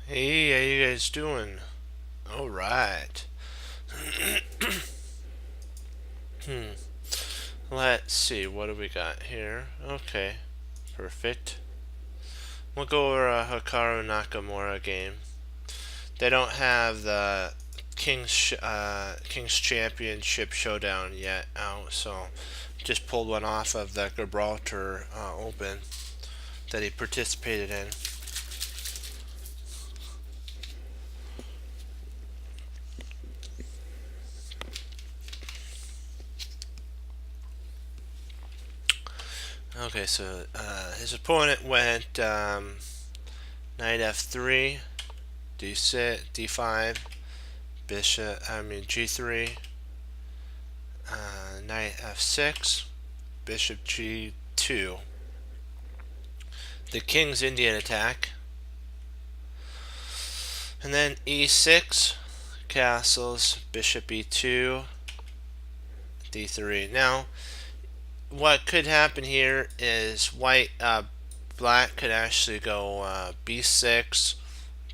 Hey, how you guys doing? All right. Hmm. Let's see. What do we got here? Okay. Perfect. We'll go over a Hikaru Nakamura game. They don't have the King's Championship Showdown yet out, so just pulled one off of the Gibraltar Open that he participated in. Okay, so his opponent went knight f3, d6, d5, g3, knight f6, bishop g2. The king's Indian attack, and then e6, castles, bishop e2, d3. Now, what could happen here is black could actually go b6,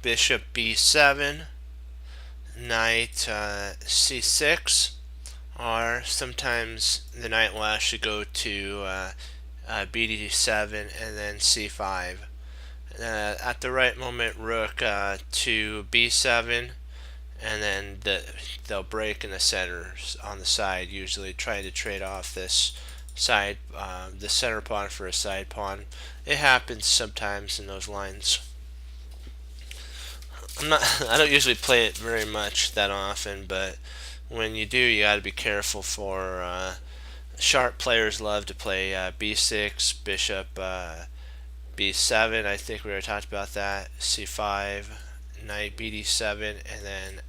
bishop b7, knight c6, or sometimes the knight will actually go to bd7 and then c5. At the right moment, rook to b7, and then they'll break in the center on the side, usually trying to trade off this side, the center pawn for a side pawn. It happens sometimes in those lines. I don't usually play it very much that often, but when you do, you got to be careful for sharp players love to play b6, bishop b7. I think we already talked about that. c5, knight bd7, and then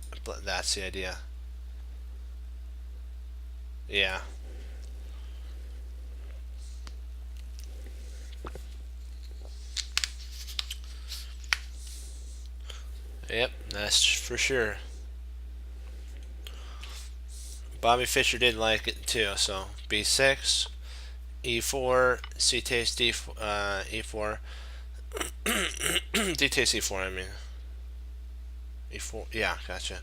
that's the idea. Yeah. Yep, that's for sure. Bobby Fischer did like it too. So b6, e4, c takes e4, d takes e4. I mean e4. Yeah, gotcha.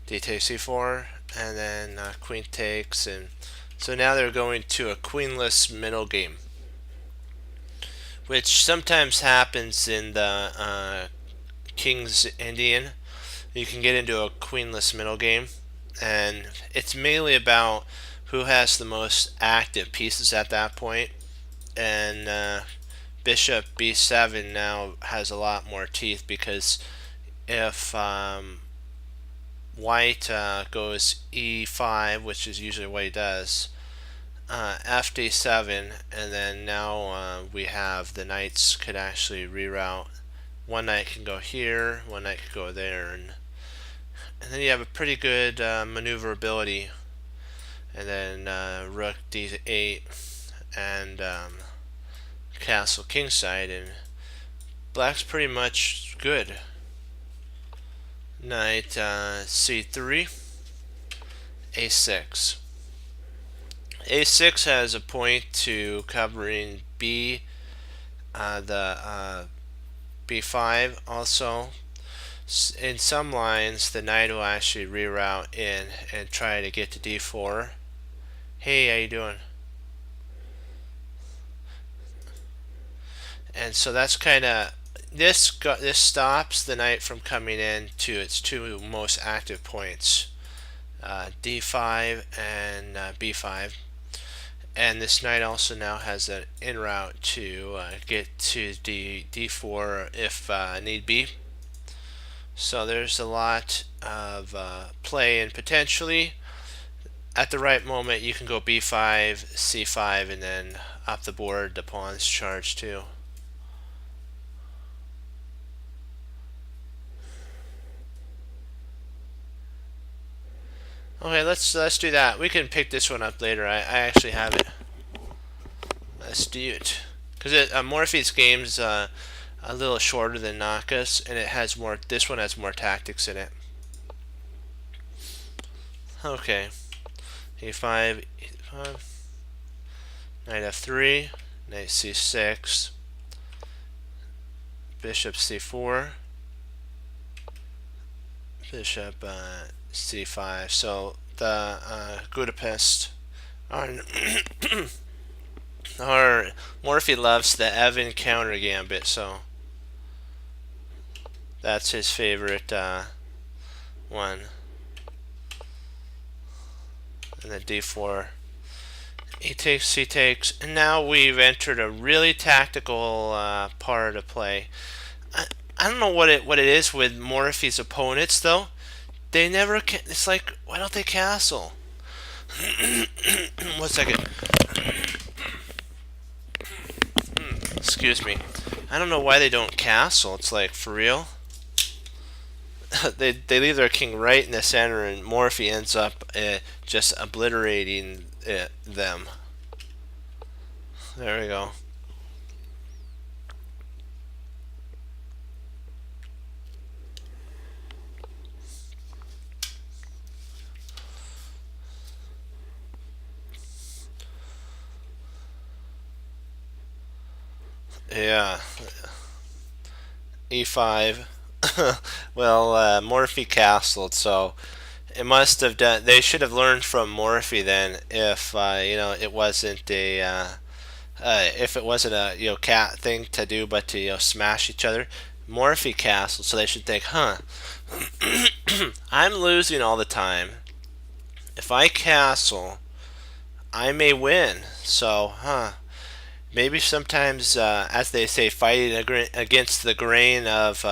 D takes e4, and then queen takes, and so now they're going to a queenless middle game, which sometimes happens in the King's Indian. You can get into a queenless middle game, and it's mainly about who has the most active pieces at that point. And bishop b7 now has a lot more teeth because if white goes e5, which is usually what he does, fd7, and then now we have the knights could actually reroute. One knight can go here, one knight can go there, and then you have a pretty good maneuverability. And then rook d8 and castle kingside, and black's pretty much good. Knight c3, a6. A6 has a point to covering the b5 also. In some lines, the knight will actually reroute in and try to get to d4. Hey, how you doing? And so that's kind of this stops the knight from coming in to its two most active points, d5 and b5. And this knight also now has an in route to get to d4 if need be. So there's a lot of play, and potentially at the right moment you can go b5, c5, and then up the board the pawns charge too. Okay, let's do that. We can pick this one up later. I actually have it. Let's do it. Because Morphe's game's a little shorter than Naka's, and it has more. This one has more tactics in it. Okay, e5, e5, knight f3, knight c6, bishop c4, bishop c5. So the Budapest or Morphy loves the Evan counter gambit, so that's his favorite one. And then d4. He takes, c takes, and now we've entered a really tactical part of play. I don't know what it is with Morphy's opponents though. They never. It's like, why don't they castle? 1 second. Excuse me. I don't know why they don't castle. It's like, for real. they leave their king right in the center, and Morphy ends up just obliterating them. There we go. Yeah. e5. Well, Morphy castled, so it must have done. They should have learned from Morphy then. If it wasn't if it wasn't a cat thing to do, but to smash each other. Morphy castled, so they should think, huh? I'm losing all the time. If I castle, I may win. So, huh? Maybe sometimes, as they say, fighting against the grain of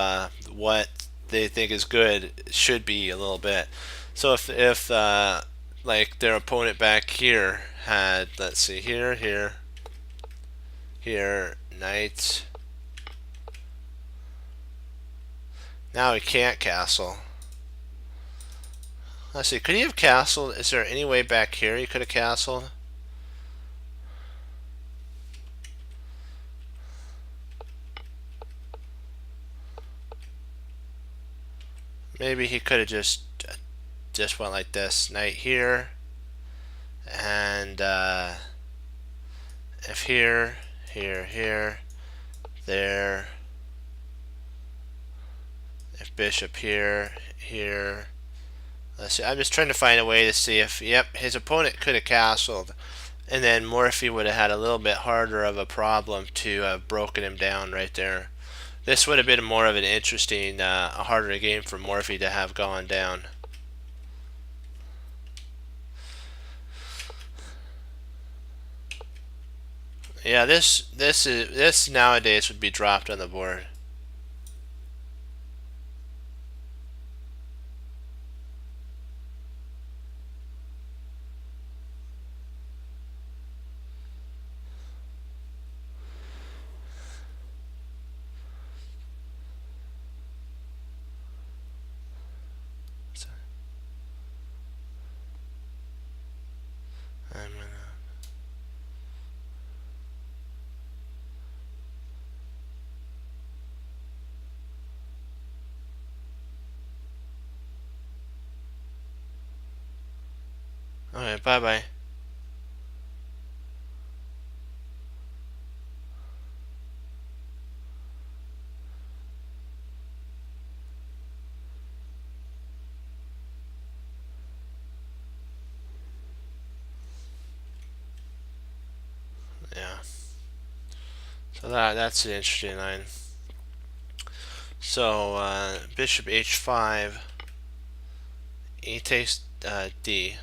what they think is good should be a little bit. So if like their opponent back here had, let's see, here, knight. Now he can't castle. Let's see, could he have castled? Is there any way back here he could have castled? Maybe he could have just went like this, knight here, and if here, there, if bishop here, let's see, I'm just trying to find a way to see if, yep, his opponent could have castled, and then Morphy would have had a little bit harder of a problem to have broken him down right there. This would have been more of an interesting, a harder game for Morphy to have gone down. Yeah, this nowadays would be dropped on the board. I'm gonna. Okay, bye bye. Yeah. So that's an interesting line. So bishop h5, e takes d,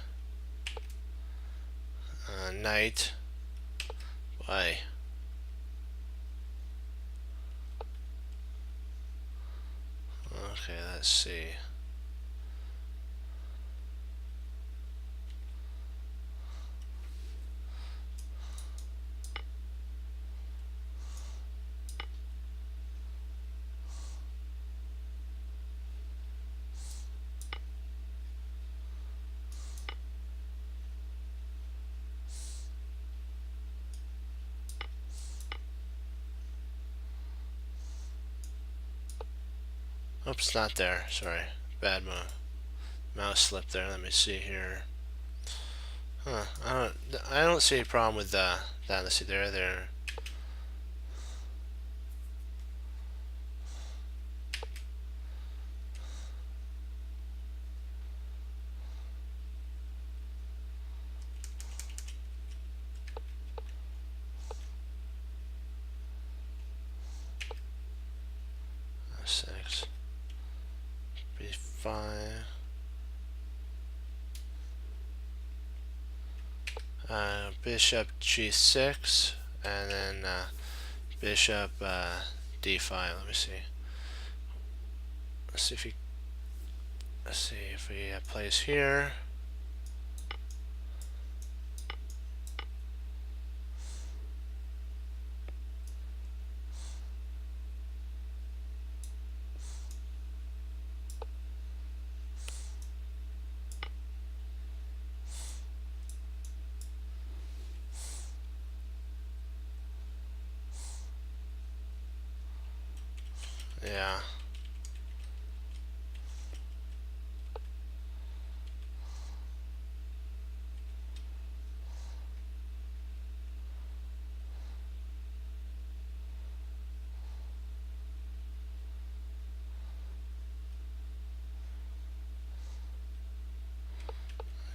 knight, y. Okay, let's see. Oops, not there. Sorry, bad mouse slip there. Let me see here. Huh? I don't see a problem with that. Let's see there. 6, b5, bishop g6, and then bishop d5. Let me see. Let's see if he plays here. Yeah.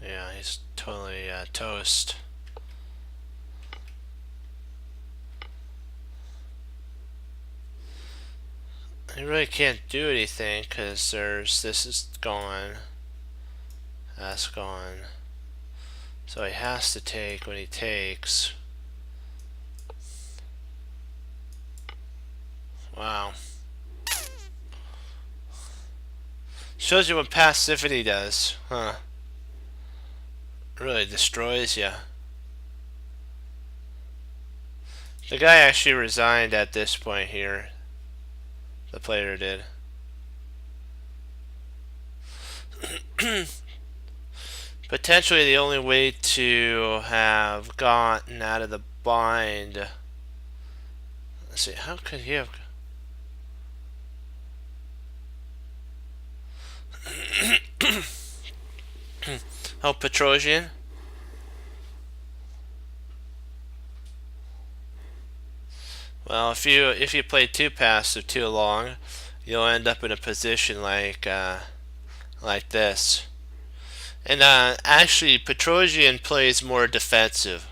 Yeah, he's totally toast. He really can't do anything because this is gone, that's gone. So he has to take when he takes. Wow. Shows you what passivity does, huh? Really destroys you. The guy actually resigned at this point here. The player did. Potentially the only way to have gotten out of the bind. Let's see, how could he have... Oh, Petrosian? Well, if you play too passive too long, you'll end up in a position like this. And actually, Petrosian plays more defensive.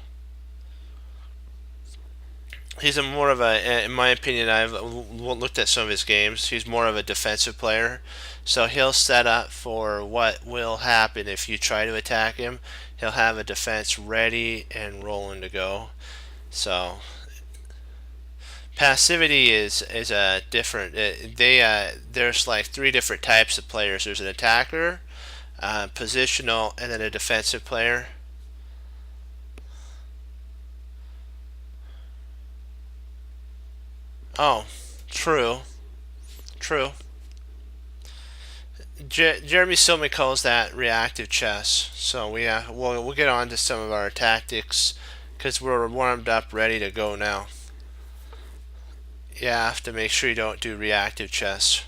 He's a more of a, in my opinion, I've looked at some of his games. He's more of a defensive player, so he'll set up for what will happen if you try to attack him. He'll have a defense ready and rolling to go. So passivity is a different. There's like 3 different types of players. There's an attacker, positional, and then a defensive player. Oh, true, true. Jeremy Silman calls that reactive chess. So we'll get on to some of our tactics because we're warmed up, ready to go now. You have to make sure you don't do reactive chess.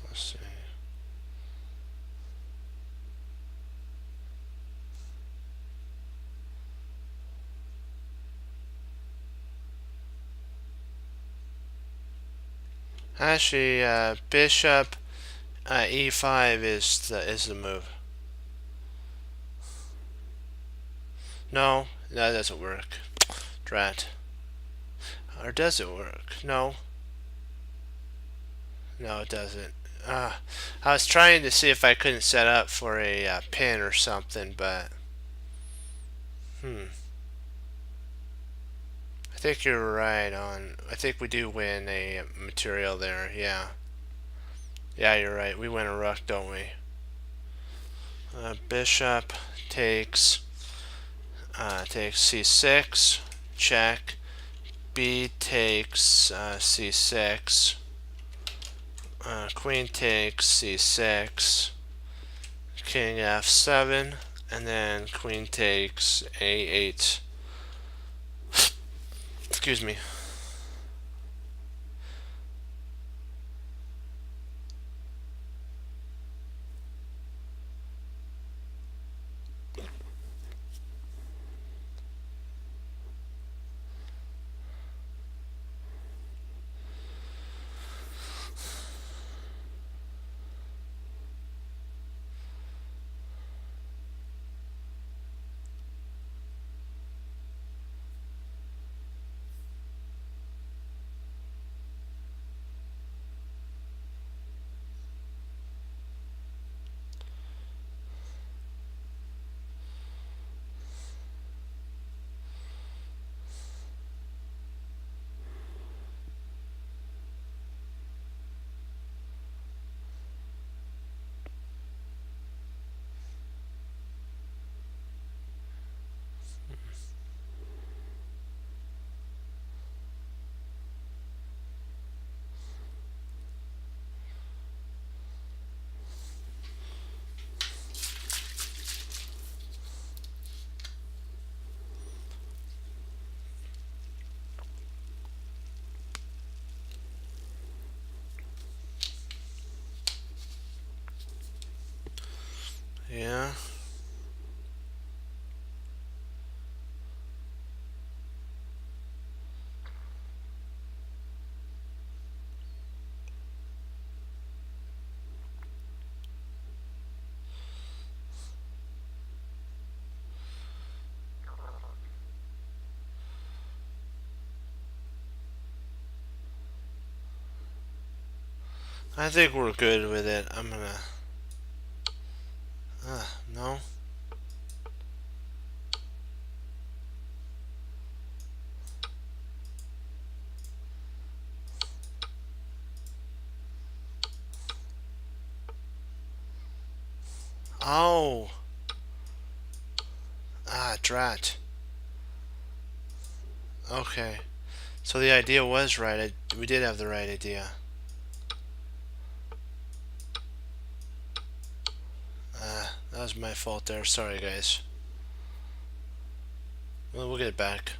Let's see. Actually, bishop e5 is the move. No, that doesn't work. Drat. Or does it work? No. No, it doesn't. I was trying to see if I couldn't set up for a pin or something, but I think you're right on. I think we do win a material there. Yeah. Yeah, you're right. We win a rook, don't we? Bishop takes c6, check. B takes c6. Queen takes c6. King f7, and then queen takes a8. Excuse me. Yeah. I think we're good with it. I'm gonna. No. Oh. Drat. Okay. So the idea was right. We did have the right idea. That was my fault there. Sorry, guys. Well, we'll get it back.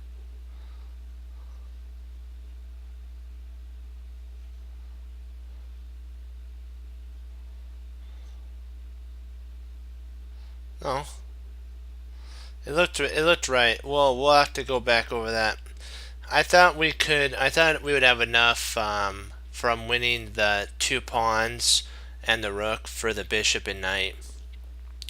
No. It looked right. Well, we'll have to go back over that. I thought we could. I thought we would have enough from winning the 2 pawns and the rook for the bishop and knight.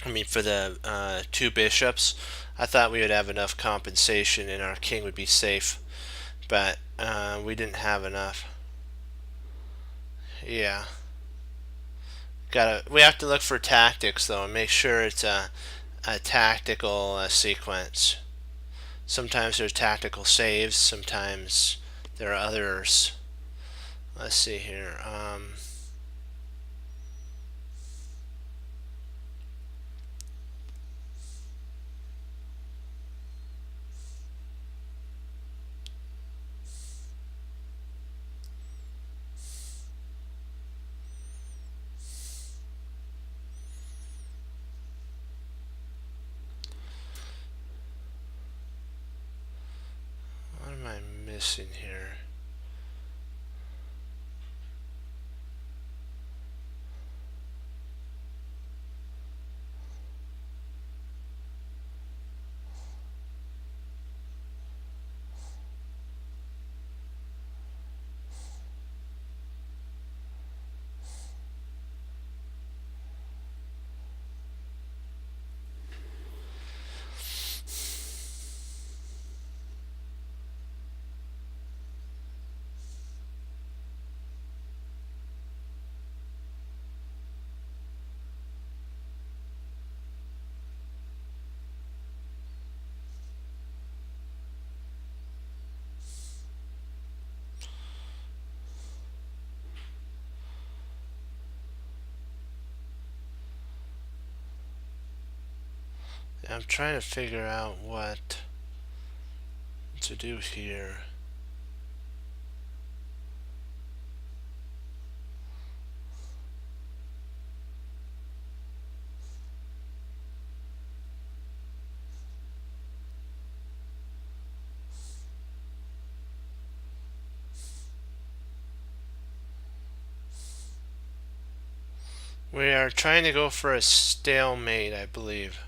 I mean, for the 2 bishops. I thought we would have enough compensation and our king would be safe, but we didn't have enough. Yeah, we have to look for tactics though and make sure it's a tactical sequence. Sometimes there's tactical saves. Sometimes there are others. Let's see here. What am I missing here? I'm trying to figure out what to do here. We are trying to go for a stalemate, I believe.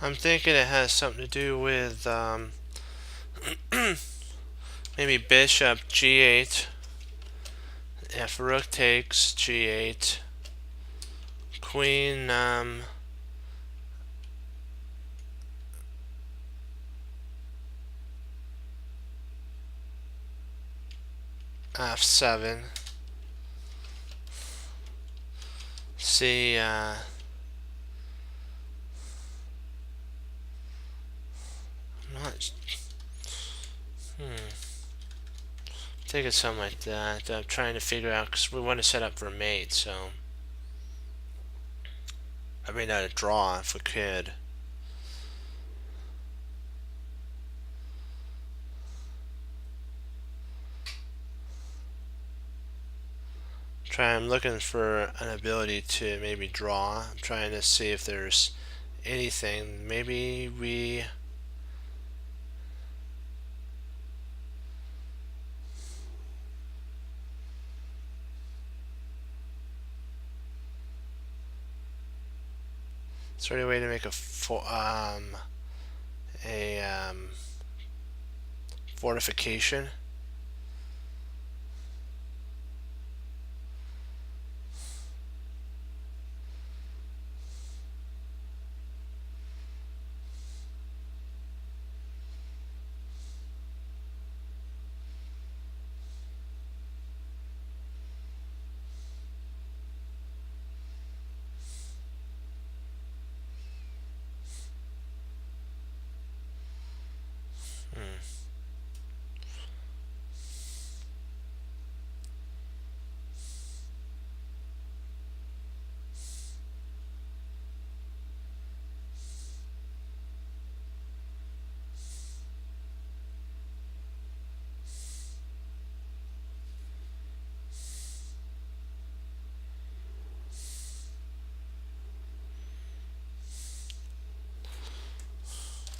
I'm thinking it has something to do with maybe bishop g8. If rook takes g8, queen f7. See, I'm not. Think of something like that. I'm trying to figure out because we want to set up for a mate, so I mean, not a draw if we could. I'm looking for an ability to maybe draw. I'm trying to see if there's anything. Maybe we. Is there any way to make a fortification?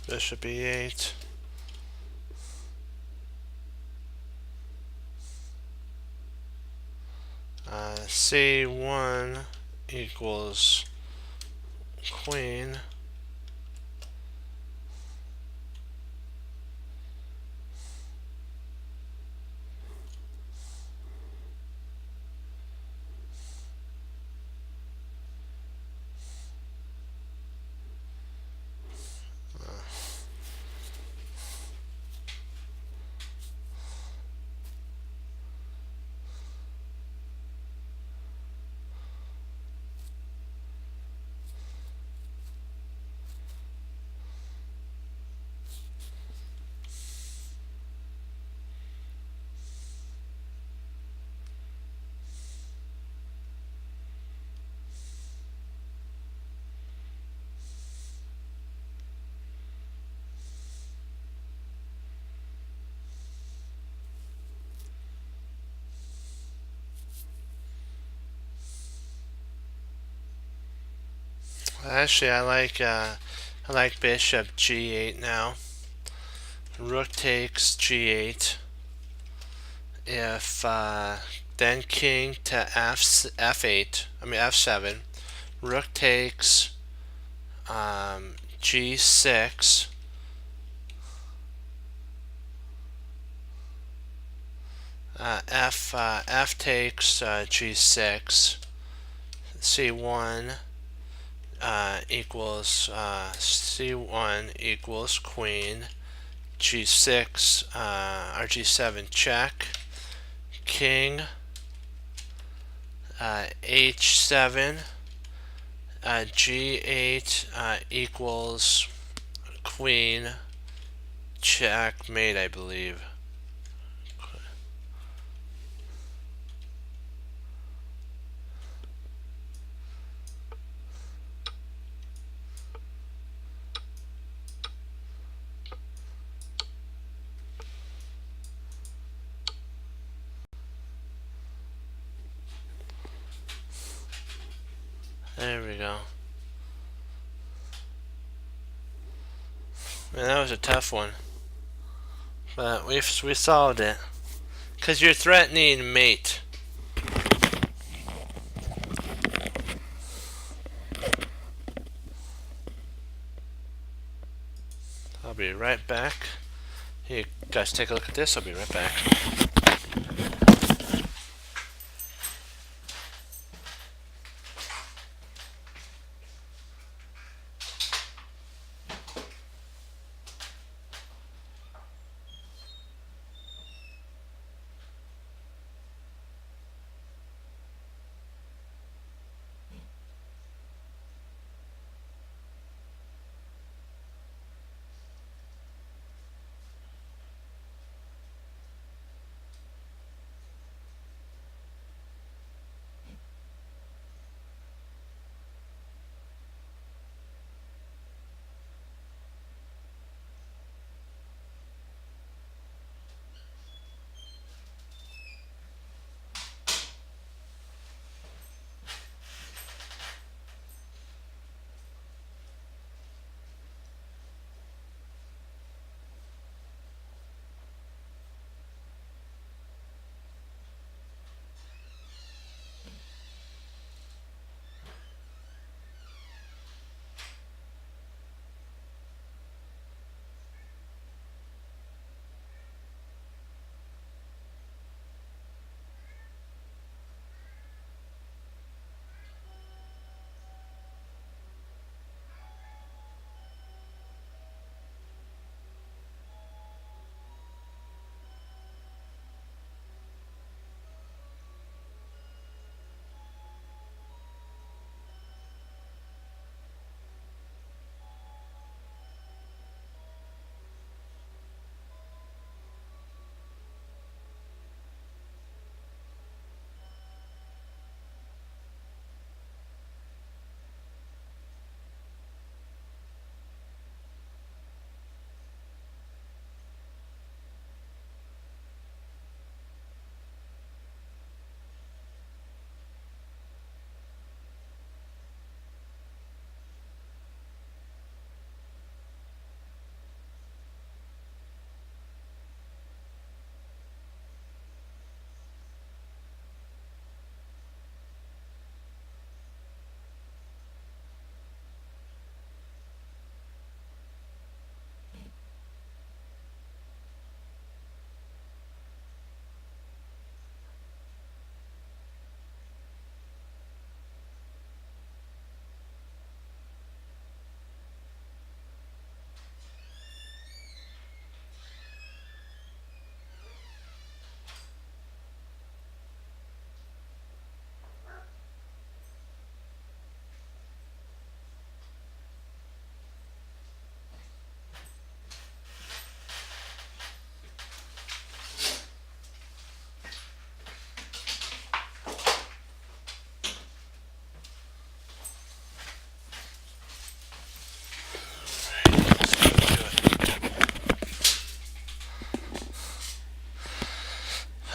Bishop e8. C1 equals queen. Actually, I like bishop g8 now. Rook takes g8. If then king to f8. I mean f7. Rook takes g6. F takes g6. C1 equals C1 equals queen. G6 or G7 check. King H7. G8 equals queen. Checkmate, I believe. There we go. Man, that was a tough one. But we solved it. Because you're threatening mate. I'll be right back. You guys take a look at this. I'll be right back.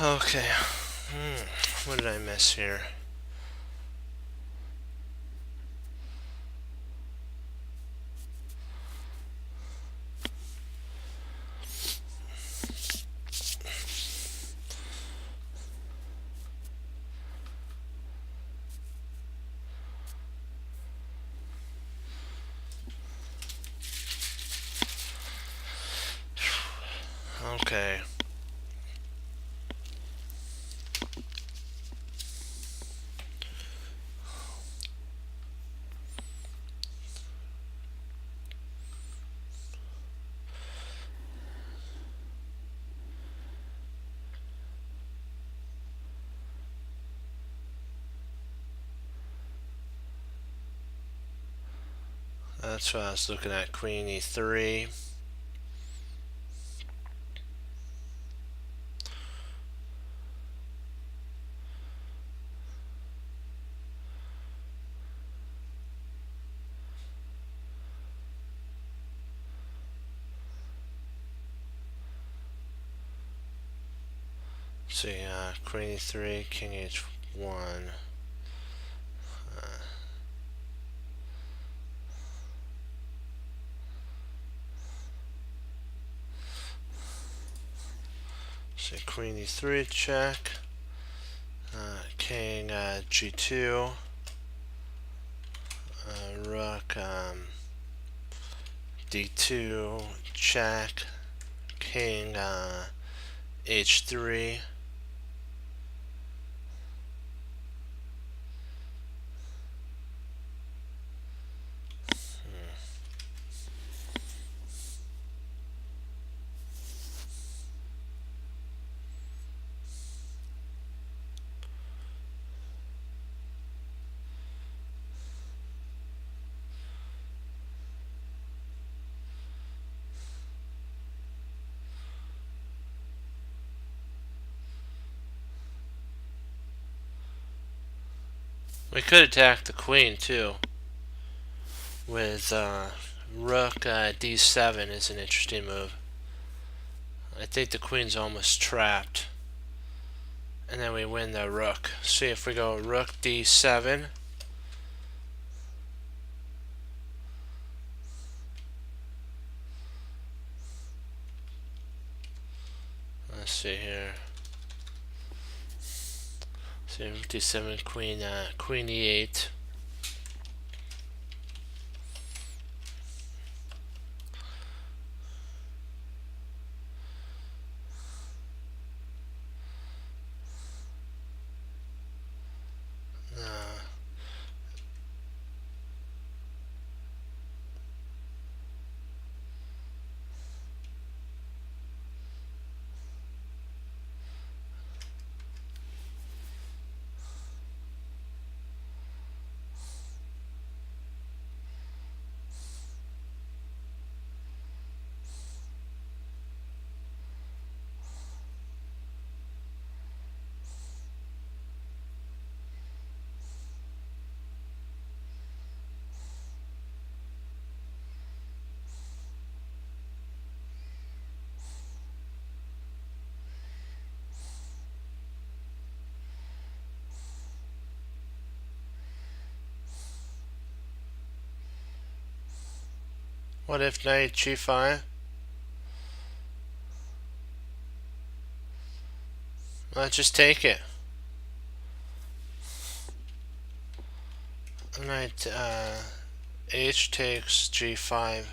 Okay. What did I miss here? Okay. That's what I was looking at. Queen e3. See, Queen e3, King h1. See, Queen e3 check. King g2. Rook d2 check. King h3. We could attack the queen too. With rook d7 is an interesting move. I think the queen's almost trapped. And then we win the rook. See if we go rook d7. Let's see here. See rook d7, queen e8. What if knight g5? Let's just take it. Knight h takes g5.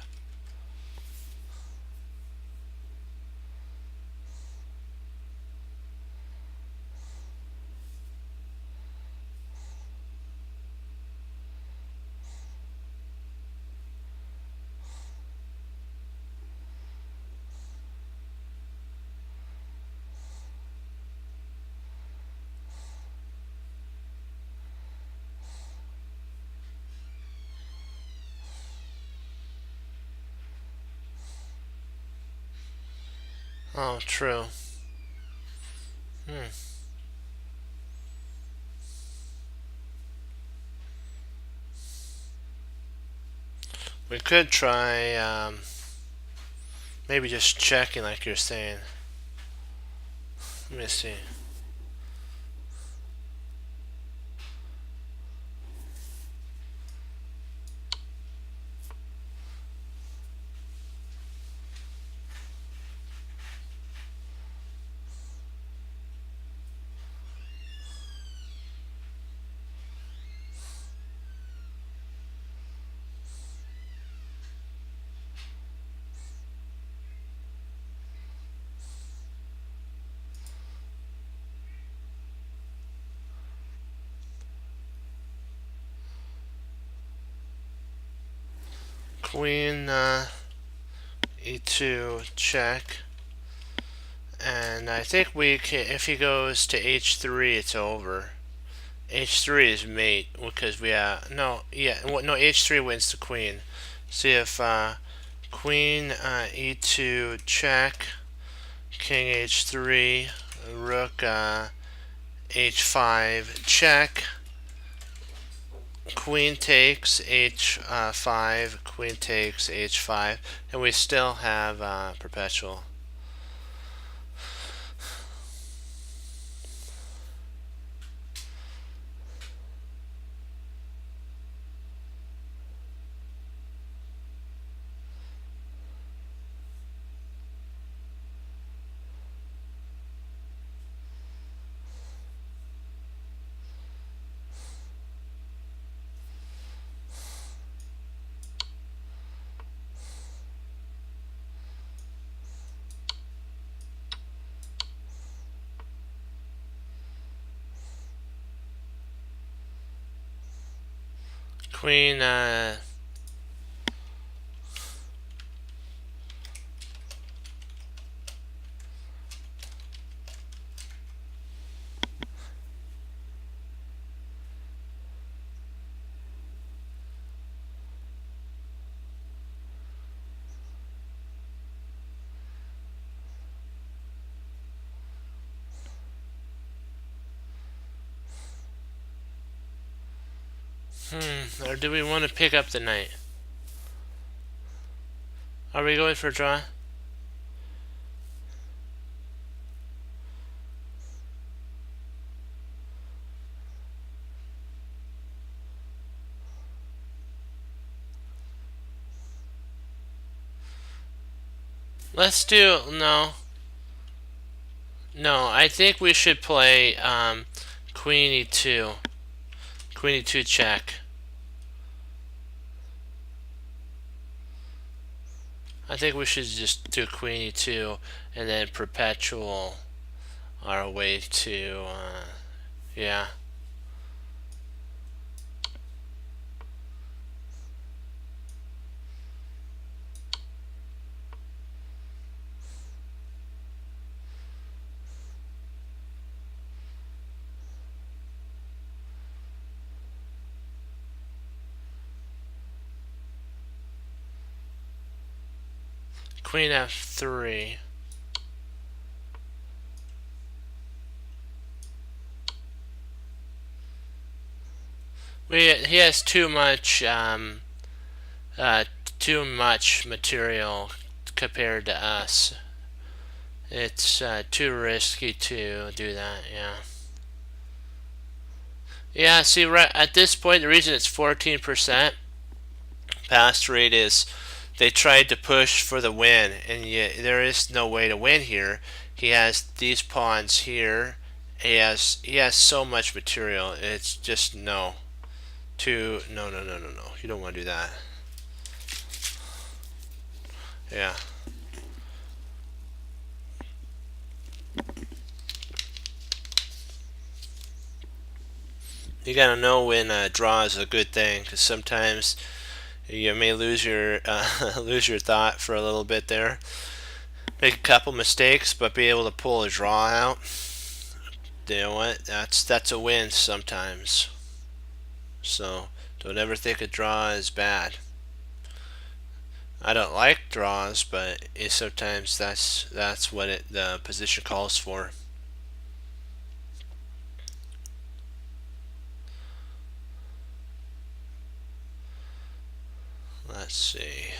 Oh, true. We could try maybe just checking like you're saying. Let me see. queen e2 check, and I think we can. If he goes to h3, it's over. H3 is mate because we no h3 wins the queen. See if queen e2 check, king h3, rook h5 check, queen takes h5, queen takes h5, and we still have perpetual. Queen or do we want to pick up the knight? Are we going for a draw? Let's do no. No, I think we should play queen e2. Queen e2 check. I think we should just do queen e2 and then perpetual our way to yeah. Queen f3. He has too much material compared to us. It's too risky to do that. Yeah. Yeah. See, right at this point, the reason it's 14% pass rate is they tried to push for the win, and yet there is no way to win here. He has these pawns here. He has so much material. It's just no. No. You don't want to do that. Yeah. You gotta know when a draw is a good thing, because sometimes you may lose your lose your thought for a little bit there. Make a couple mistakes, but be able to pull a draw out. You know what? That's a win sometimes. So don't ever think a draw is bad. I don't like draws, but sometimes that's what the position calls for. Let's see.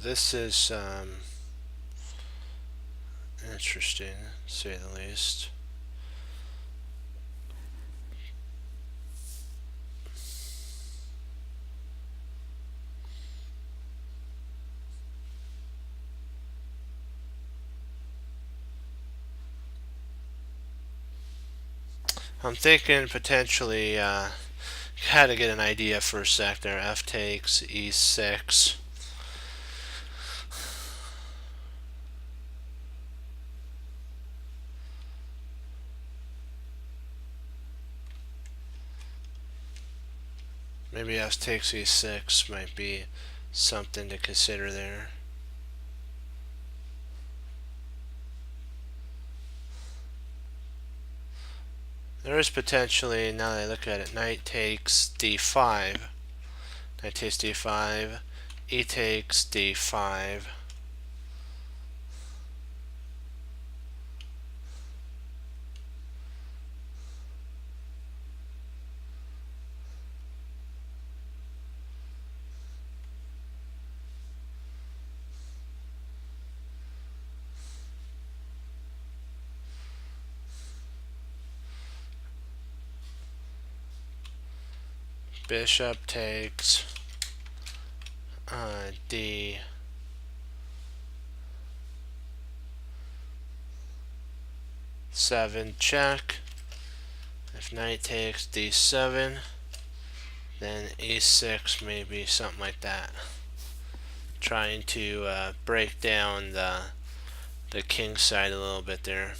This is interesting, to say the least. I'm thinking potentially how to get an idea for a sec there. F takes E6. Maybe F takes E6 might be something to consider there. There is potentially, now that I look at it, knight takes D5. Knight takes D5. E takes D5. Bishop takes D7 check. If knight takes D7, then E6 maybe something like that. Trying to break down the king side a little bit there.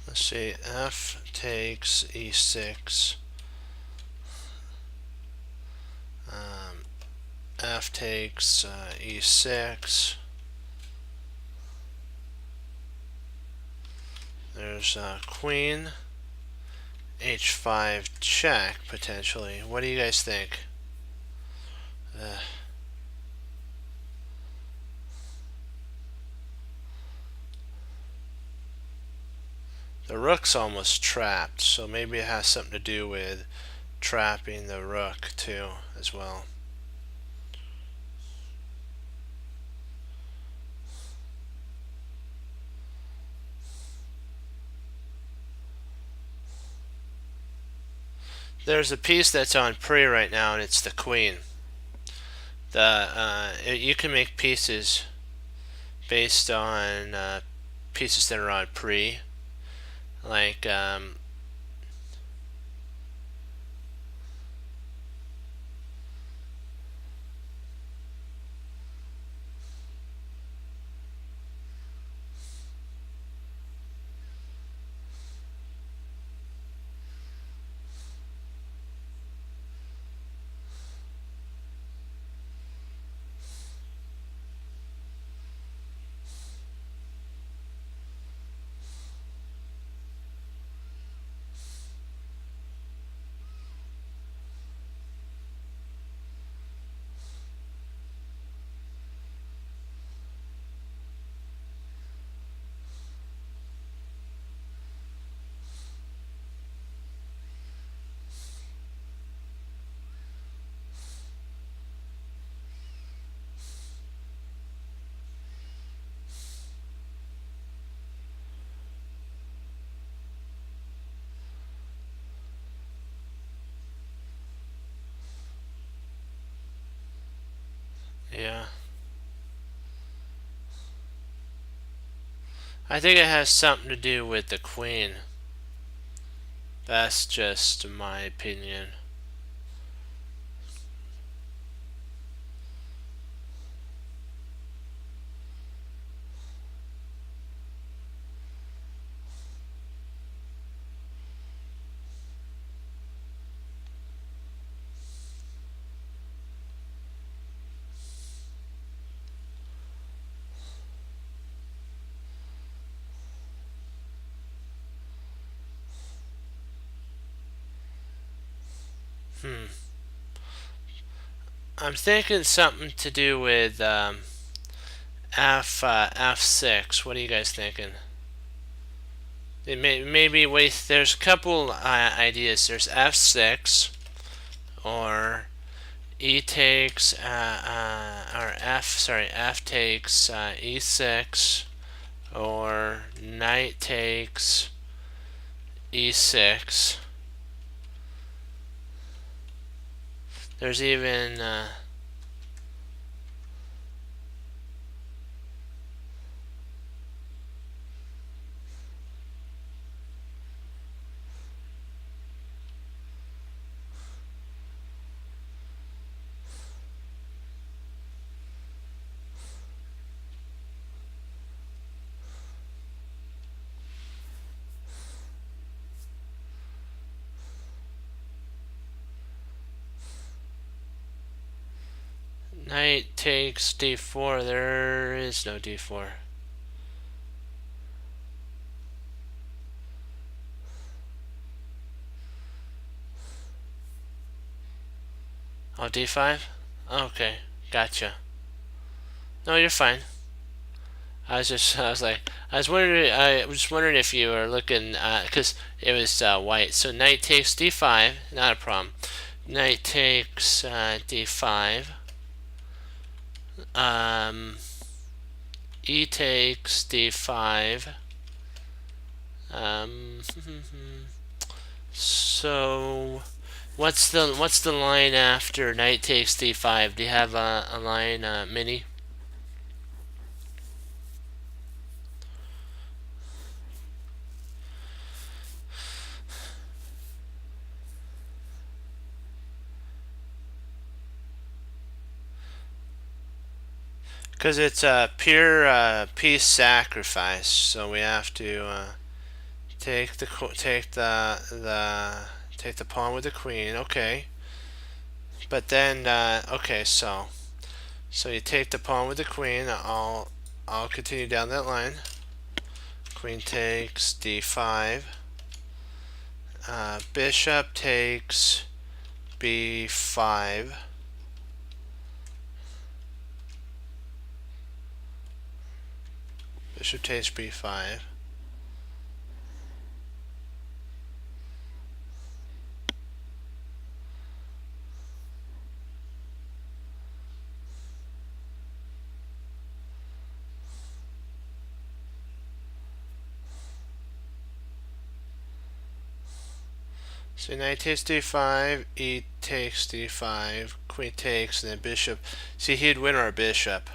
Let's see, F takes E6. F takes E6. There's Queen H5 check potentially. What do you guys think? The rook's almost trapped, so maybe it has something to do with trapping the rook too as well. There's a piece that's on pre right now, and it's the queen. You can make pieces based on pieces that are on pre, like yeah. I think it has something to do with the queen. That's just my opinion. I'm thinking something to do with F6. What are you guys thinking? Maybe wait. There's a couple ideas. There's F6 or E takes or F. Sorry, F takes E6 or knight takes E6. There's even knight takes D4. There is no D4. Oh, D5? Okay, gotcha. No, you're fine. I was wondering if you were looking, because it was white. So knight takes D5, not a problem. Knight takes D5. E takes D5. So what's the line after knight takes D5? Do you have a line, Mini? Because it's a pure peace sacrifice, so we have to take the pawn with the queen. Okay, but then okay, so you take the pawn with the queen. I'll continue down that line. Queen takes D5. Bishop takes B5. Bishop takes B5. So knight takes D5, E takes D5, queen takes, and then bishop. See, he'd win our bishop.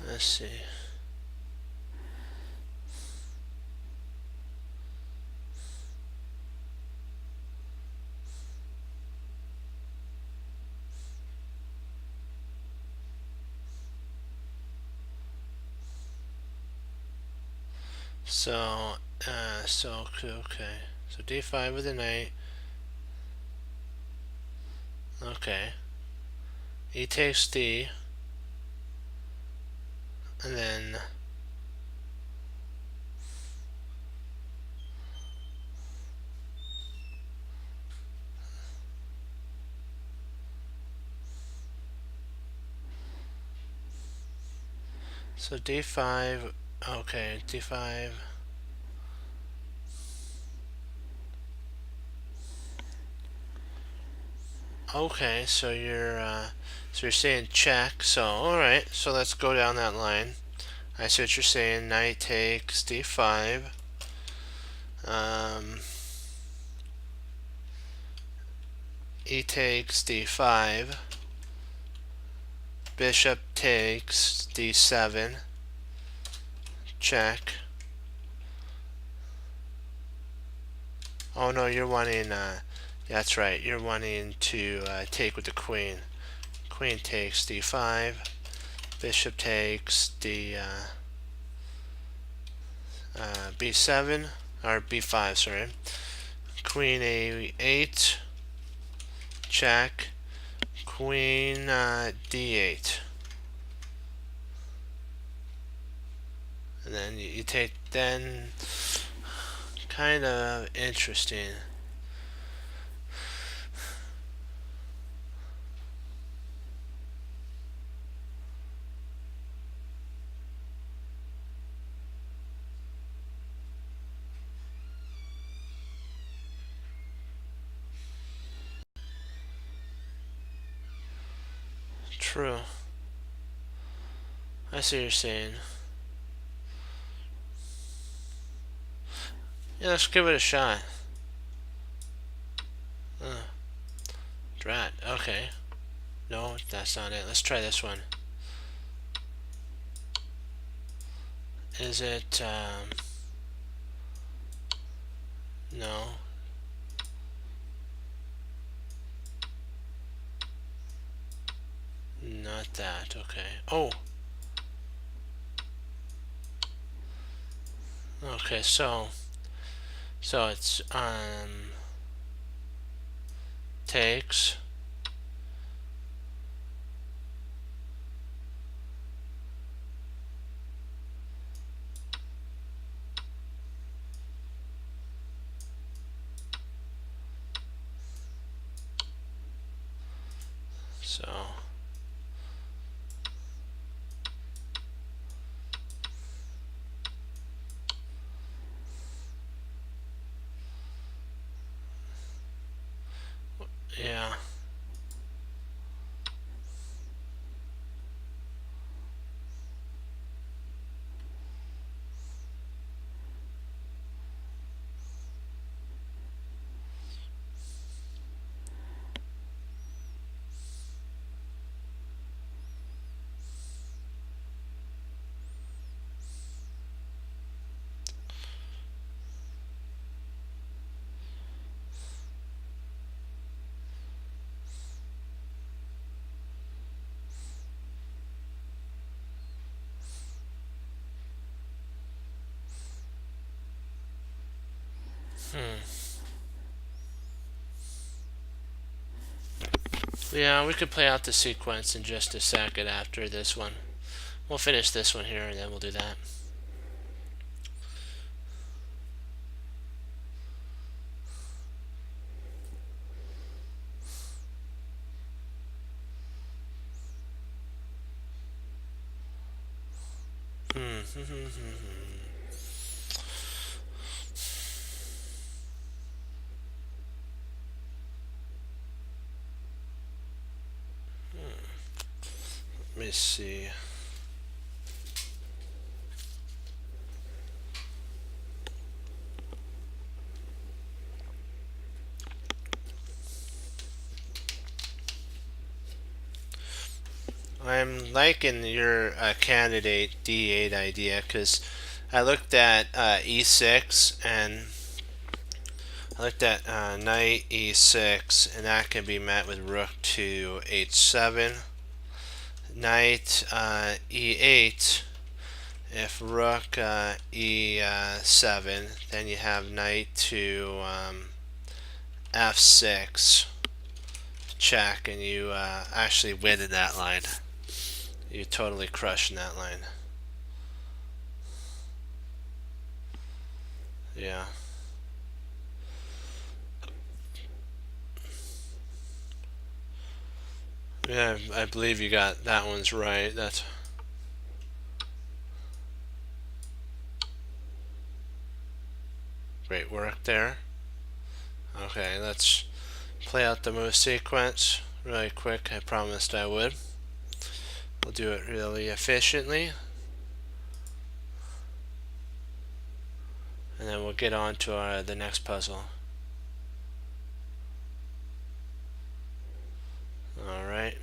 Let's see. So, okay. So D5 with a knight. Okay. E takes D. And then so D5. Okay, D5. Okay, so you're saying check. So all right, so let's go down that line. I see what you're saying. Knight takes D5. E takes D5. Bishop takes D7. Check. Oh no, you're wanting, that's right, you're wanting to take with the queen. Queen takes d5, bishop takes b7, or b5, sorry. Queen a8, check, queen d8. And then you take, then, kind of interesting. True. I see what you're saying. Yeah, let's give it a shot. Drat. Okay. No, that's not it. Let's try this one. Is it, no. Not that. Okay. Oh. Okay, so it's, takes. So, yeah. Yeah, we could play out the sequence in just a second after this one. We'll finish this one here and then we'll do that. Let me see. I'm liking your candidate d8 idea because I looked at e6 and I looked at knight e6 and that can be met with rook to h7. Knight e8. If rook e7, then you have knight to f6 check, and you actually win in that line. You totally crush in that line. Yeah. Yeah, I believe you got that one's right. That's great work there. Okay, let's play out the move sequence really quick. I promised I would. We'll do it really efficiently. And then we'll get on to the next puzzle. Alright.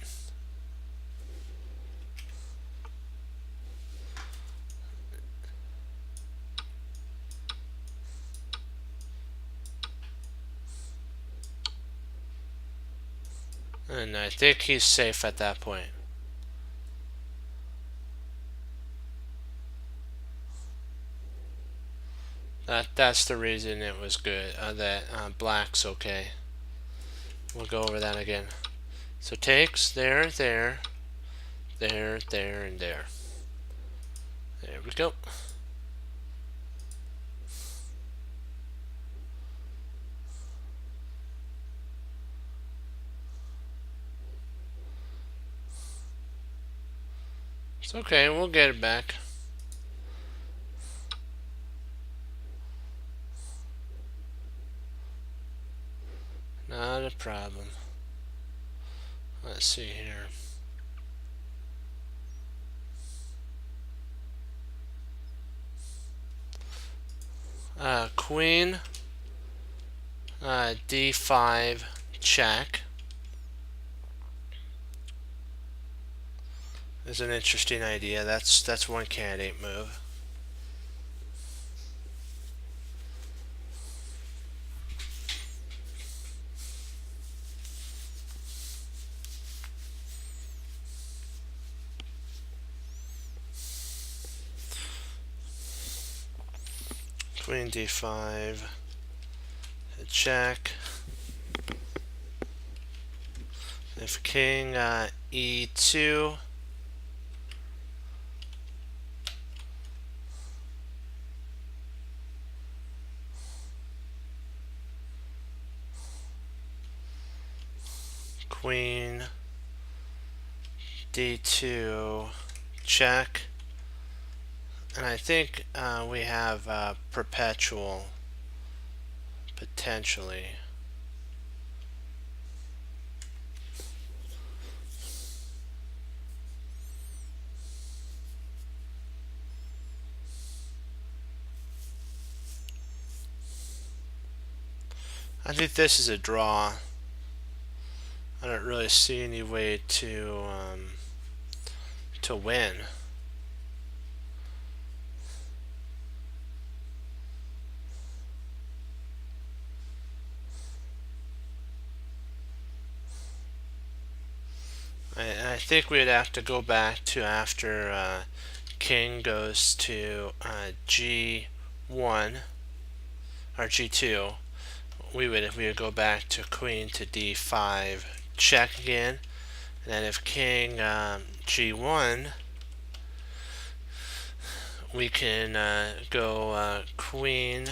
And I think he's safe at that point. That's the reason it was good. That black's okay. We'll go over that again. So takes there, there, there, there, and there. There we go. It's okay, we'll get it back. Not a problem. Let's see here. Queen d5 check is an interesting idea. That's one candidate move. Queen d5 check. If king e2, queen d2 check, and I think we have perpetual potentially. I think this is a draw. I don't really see any way to win. I think we'd have to go back to after king goes to G1 or G2. We would go back to queen to D5 check again, and then if king G1, we can go queen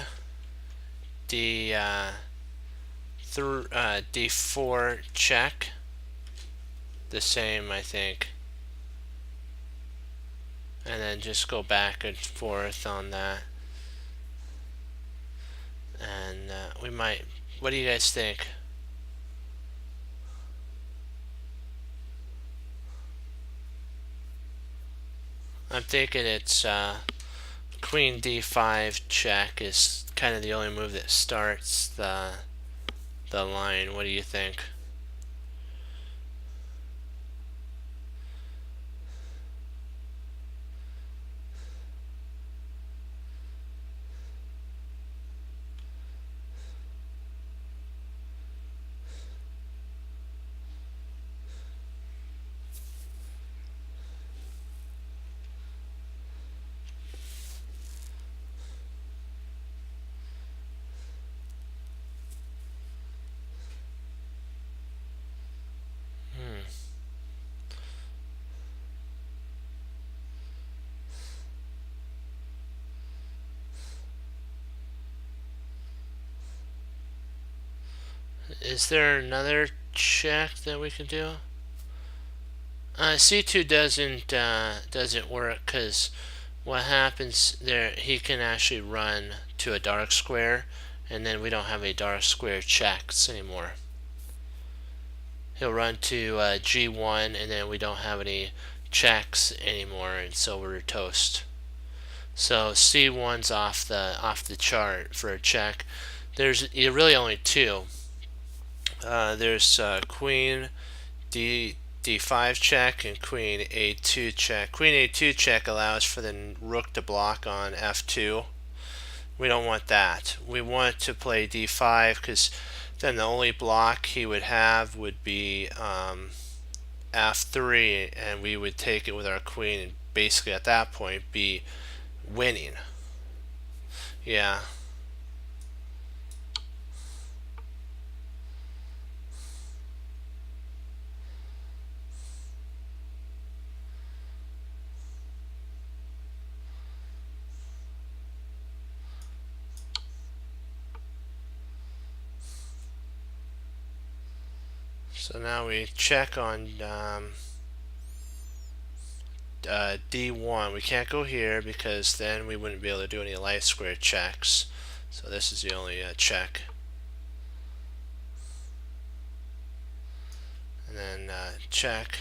D4 check. The same, I think, and then just go back and forth on that. And we might. What do you guys think? I'm thinking it's queen d5 check is kind of the only move that starts the line. What do you think? Is there another check that we can do? C2 doesn't work because what happens there, he can actually run to a dark square, and then we don't have a dark square checks anymore. He'll run to G1, and then we don't have any checks anymore, and so we're toast. So C1's off the chart for a check. There's really only two. There's queen D5 check and queen A2 check. Queen A2 check allows for the rook to block on F2. We don't want that. We want to play D5 because Then the only block he would have would be f3, and we would take it with our queen and basically at that point be winning. Yeah. So now we check on D1. We can't go here because then we wouldn't be able to do any light square checks. So this is the only check. And then check.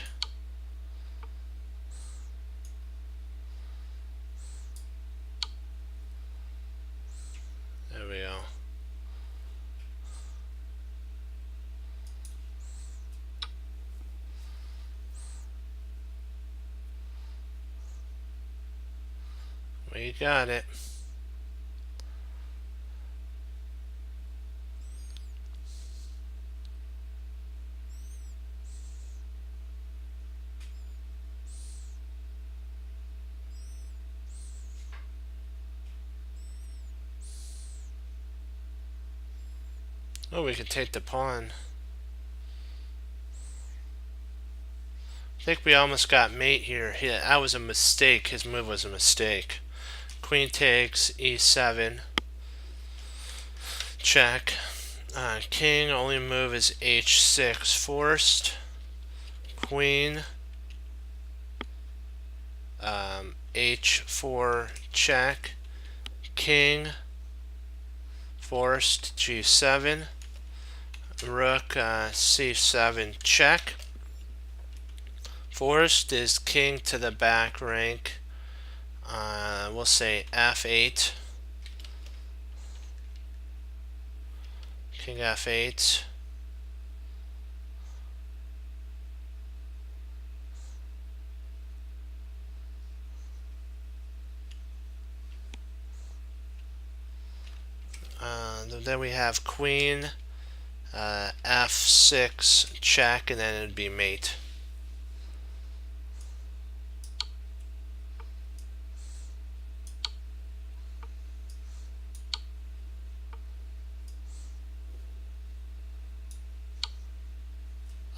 There we go. We got it. Oh, we can take the pawn. I think we almost got mate here. Yeah, that was a mistake. His move was a mistake. Queen takes e7. Check. King only move is h6 forced. Queen. H4 check. King forced g7. Rook c7 check. Forced is king to the back rank. We'll say f8. King f8. Then we have queen f6 check, and then it would be mate.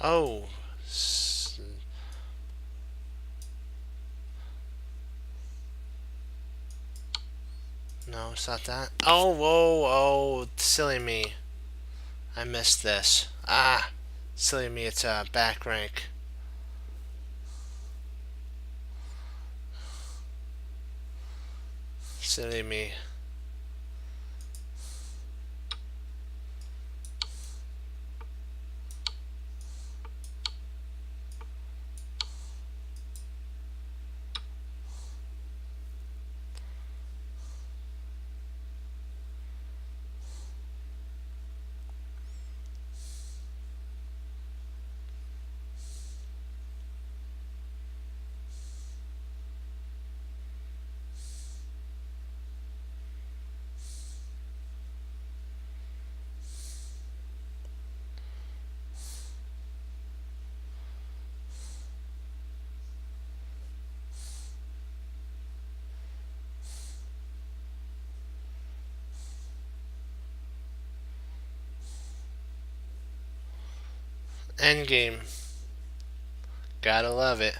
Oh, no, it's not that. Oh, whoa, oh, silly me. I missed this. Ah, silly me, it's a back rank. Silly me. Endgame. Gotta love it.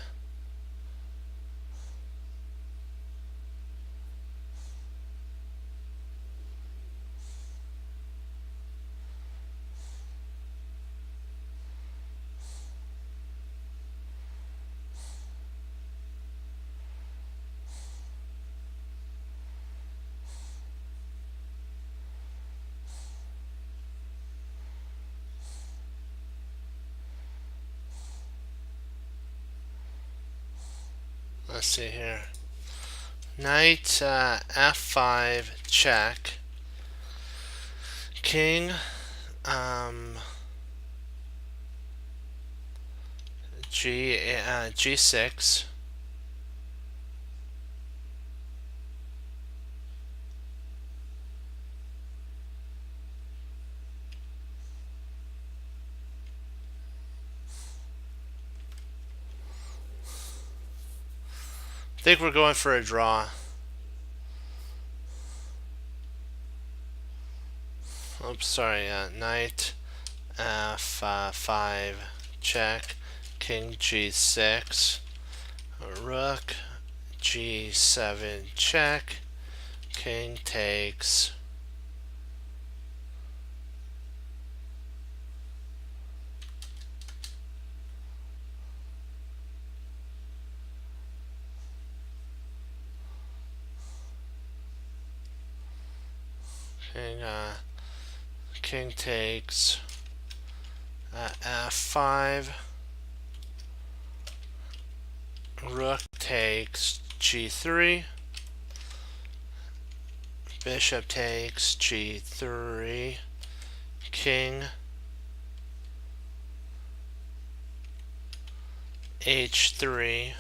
Let's see here. Knight f5 check. King g6. I think we're going for a draw. Oops, sorry. Knight F5 check. King G6. Rook G7 check. King takes. King takes. F5. Rook takes G3. Bishop takes G3. King H3.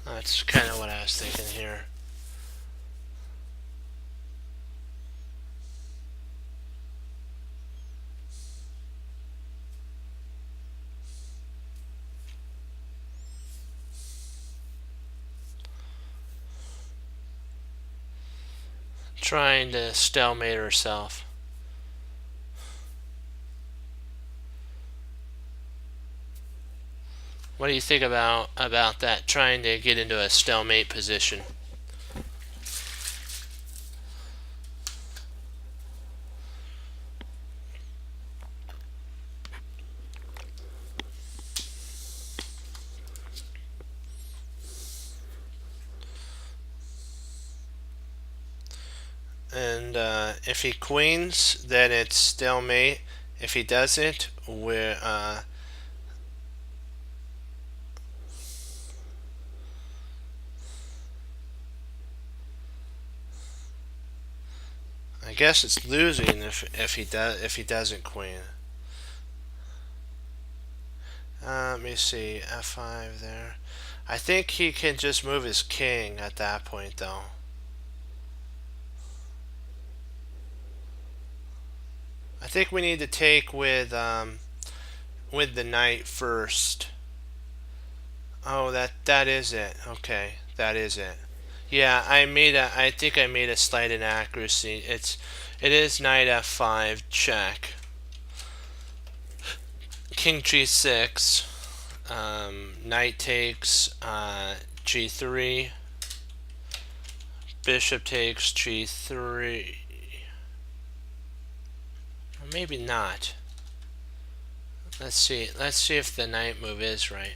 That's kind of what I was thinking here. Trying to stalemate herself. What do you think about that? Trying to get into a stalemate position. And if he queens, then it's stalemate. If he doesn't, we're I guess it's losing if he doesn't queen. Let me see, F5 there. I think he can just move his king at that point, though. I think we need to take with the knight first. Oh, that is it. Okay, that is it. Yeah, I think I made a slight inaccuracy. It is knight F5 check. King G6. Knight takes G3. Bishop takes G3. Or maybe not. Let's see. Let's see if the knight move is right.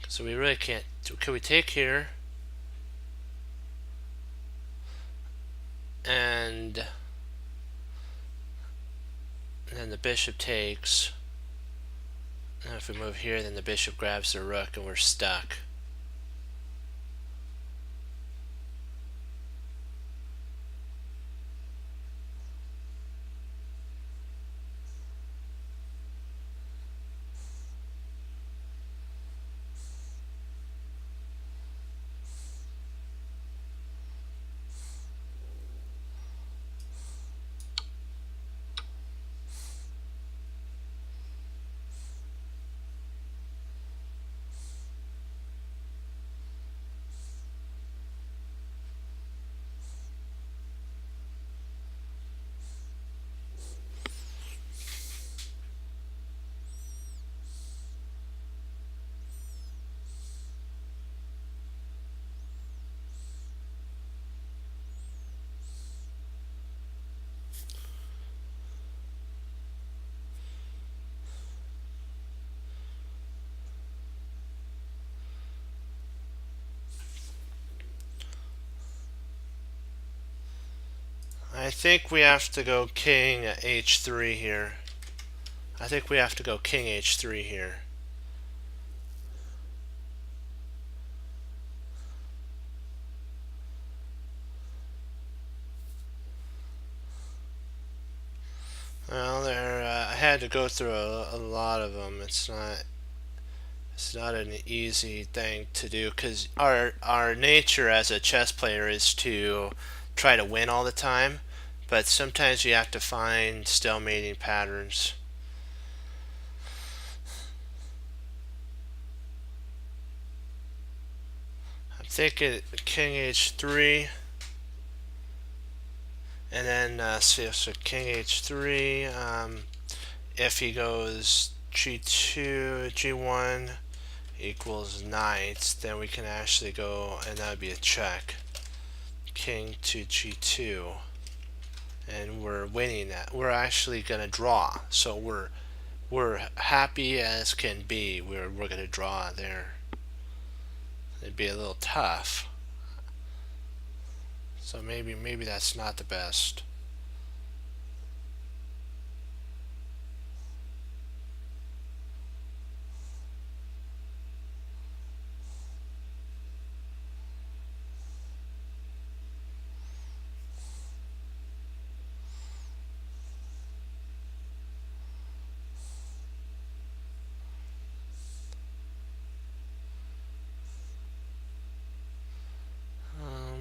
So we really can't. Can we take here? And then the bishop takes. And if we move here, then the bishop grabs the rook and we're stuck. I think we have to go king h3 here. I think we have to go king h3 here. Well, I had to go through a lot of them. It's not an easy thing to do because our nature as a chess player is to try to win all the time. but sometimes you have to find stalemating patterns. I'm thinking king h3, and then so king h3. If he goes g2, g1 equals knight, then we can actually go, and that would be a check. King to g2, and we're winning that. We're actually going to draw, so we're happy as can be. We're going to draw there. It'd be a little tough, so maybe that's not the best.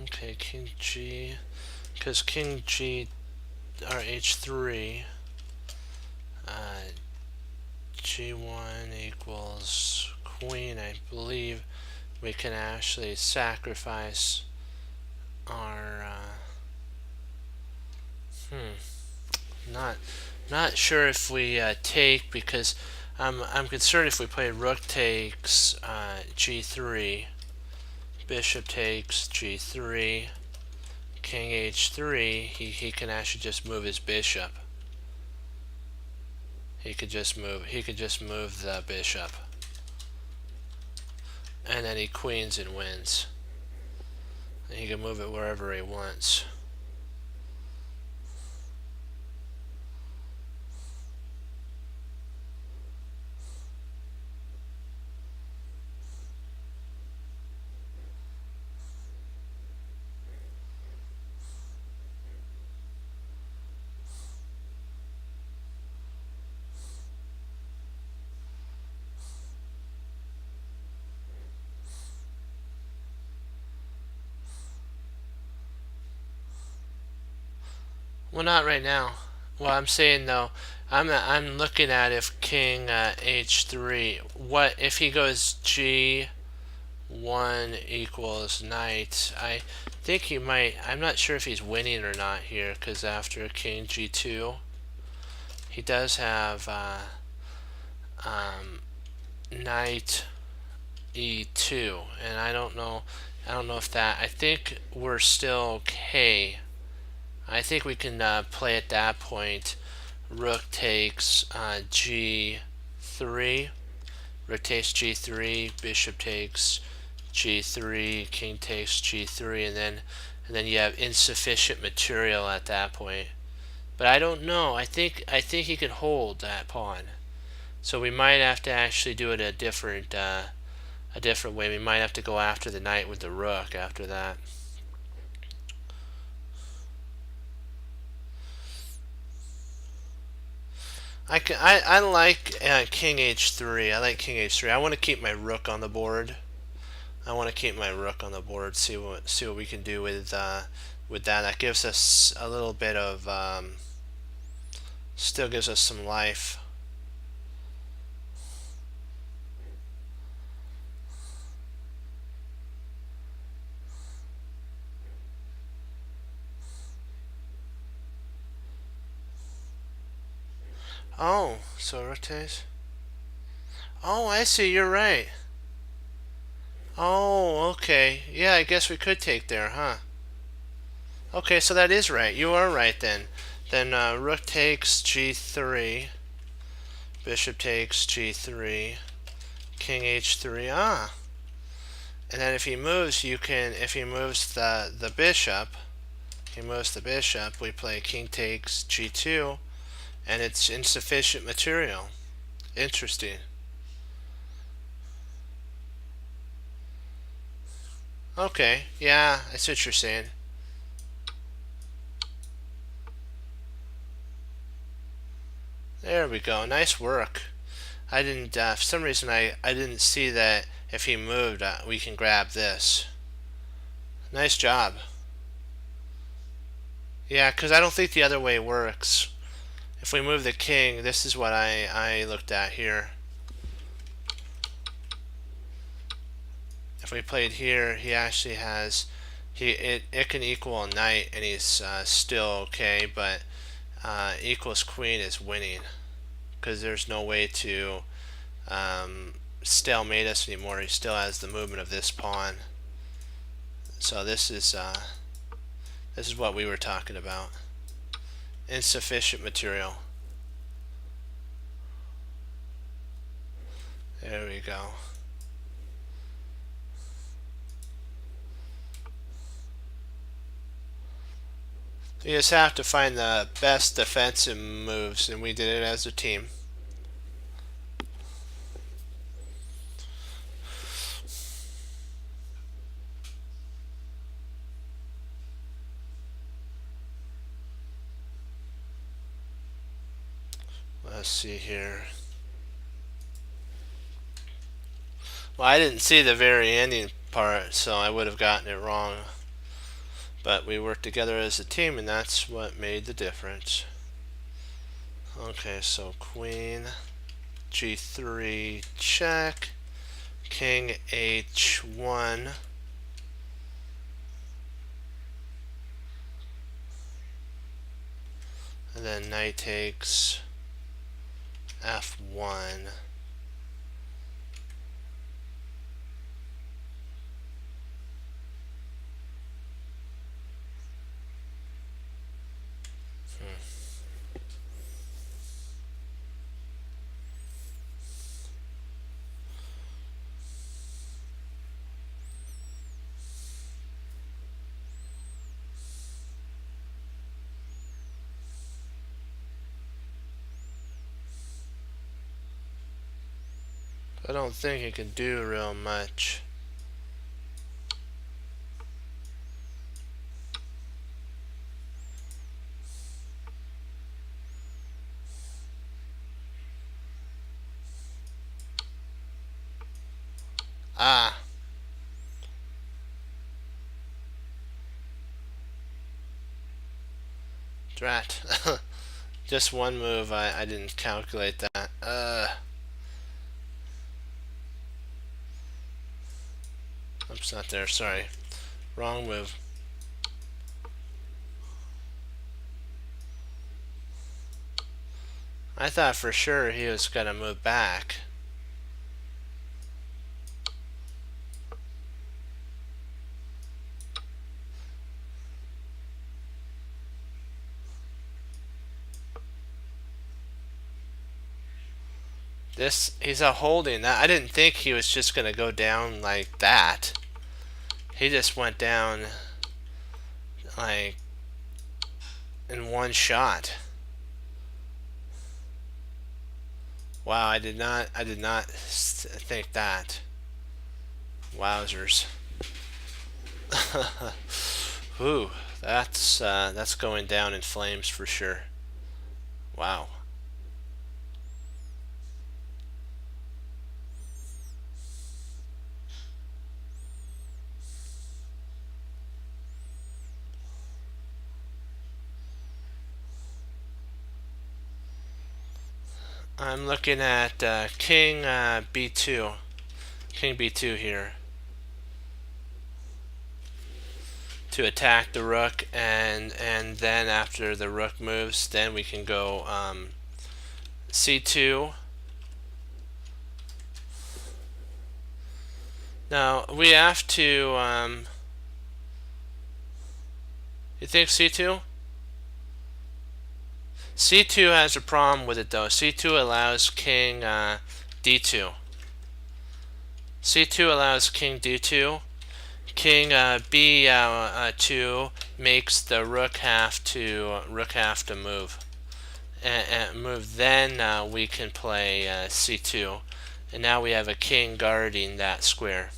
Okay, king g, because king g or h3, g1 equals queen. I believe we can actually sacrifice our not sure if we take, because I'm concerned if we play rook takes g3, bishop takes g3, king h3, he can actually just move his bishop. He could just move the bishop, and then he queens and wins. And he can move it wherever he wants. Well, not right now. Well, I'm saying though, I'm looking at if king h3. What if he goes g1 equals knight? I think he might. I'm not sure if he's winning or not here, because after king g2, he does have knight e2, and I don't know if that. I think we're still okay. I think we can play at that point. Rook takes g3, rook takes g3, bishop takes g3, king takes g3, and then you have insufficient material at that point. But I don't know. I think he can hold that pawn. So we might have to actually do it a different way. We might have to go after the knight with the rook after that. I like king h3. I like king h3. I want to keep my rook on the board. See what we can do with that. That gives us a little bit of still gives us some life. Oh, so rotate. Oh, I see. You're right. Oh, okay. Yeah, I guess we could take there, huh? Okay, so that is right. You are right then. Then rook takes g3, bishop takes g3, king h3. Ah, and then if he moves, if he moves the bishop, we play king takes g2, and it's insufficient material. Interesting. Okay, yeah, I see what you're saying. There we go. Nice work. I didn't, for some reason, I didn't see that if he moved, we can grab this. Nice job. Yeah, because I don't think the other way works. If we move the king, this is what I looked at here. If we played here, he actually has it can equal a knight, and he's still okay. But equals queen is winning because there's no way to stalemate us anymore. He still has the movement of this pawn. So this is what we were talking about. Insufficient material. There we go. You just have to find the best defensive moves, and we did it as a team. Let's see here. Well, I didn't see the very ending part, so I would have gotten it wrong. But we worked together as a team, and that's what made the difference. Okay, so queen, g3, check, king h1, and then knight takes f1. I don't think he can do real much. Ah. Drat. Just one move, I didn't calculate that. Oops, not there, sorry. Wrong move. I thought for sure he was going to move back. He's a holding. I didn't think he was just going to go down like that. He just went down like in one shot. Wow, I did not think that. Wowzers. Ooh, that's going down in flames for sure. Wow. I'm looking at king b2. King b2 here. To attack the rook, and then after the rook moves, then we can go c2. Now we have to you think c2? c2 has a problem with it though. c2 allows king d2. c2 allows king d2. King b2 makes the rook have to move and move. Then we can play c2, and now we have a king guarding that square.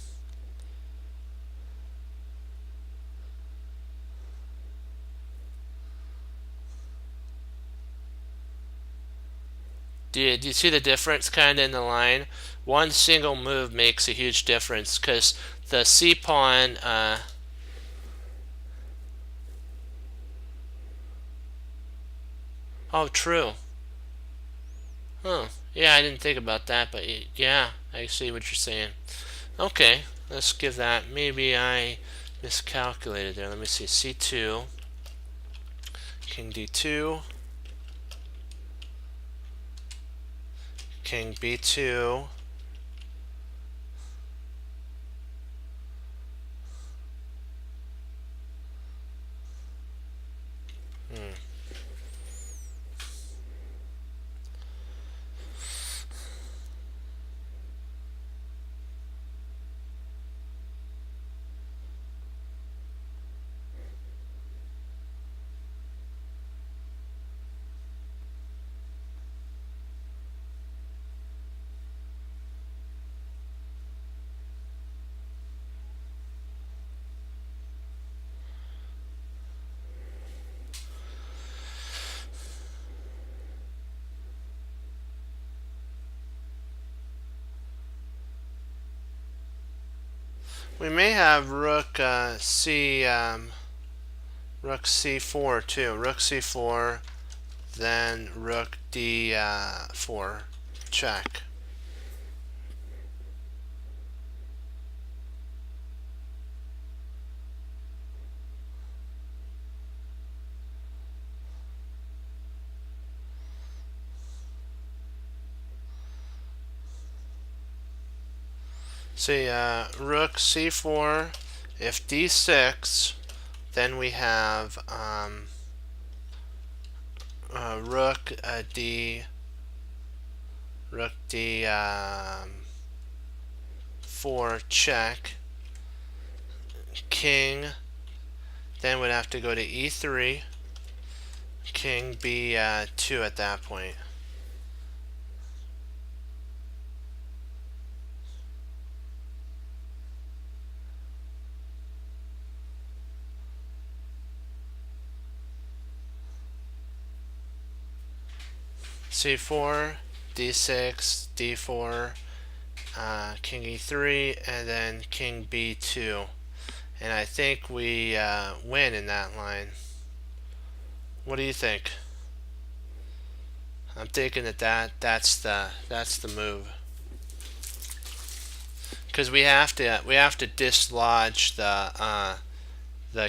Do you see the difference kind of in the line? One single move makes a huge difference because the c pawn Oh, true. Huh. Yeah, I didn't think about that, but yeah, I see what you're saying. Okay, let's give that. Maybe I miscalculated there. Let me see. C2, King D2, King B2. Hmm. We may have Rook C4 too. Rook C4, then Rook D4. Check. See, Rook C4. If D6, then we have Rook Rook D4 check. King. Then we'd have to go to E3. King B2 at that point. C4, D6, D4, King E3, and then King B2. And I think we win in that line. What do you think? I'm thinking that's the move, because we have to dislodge the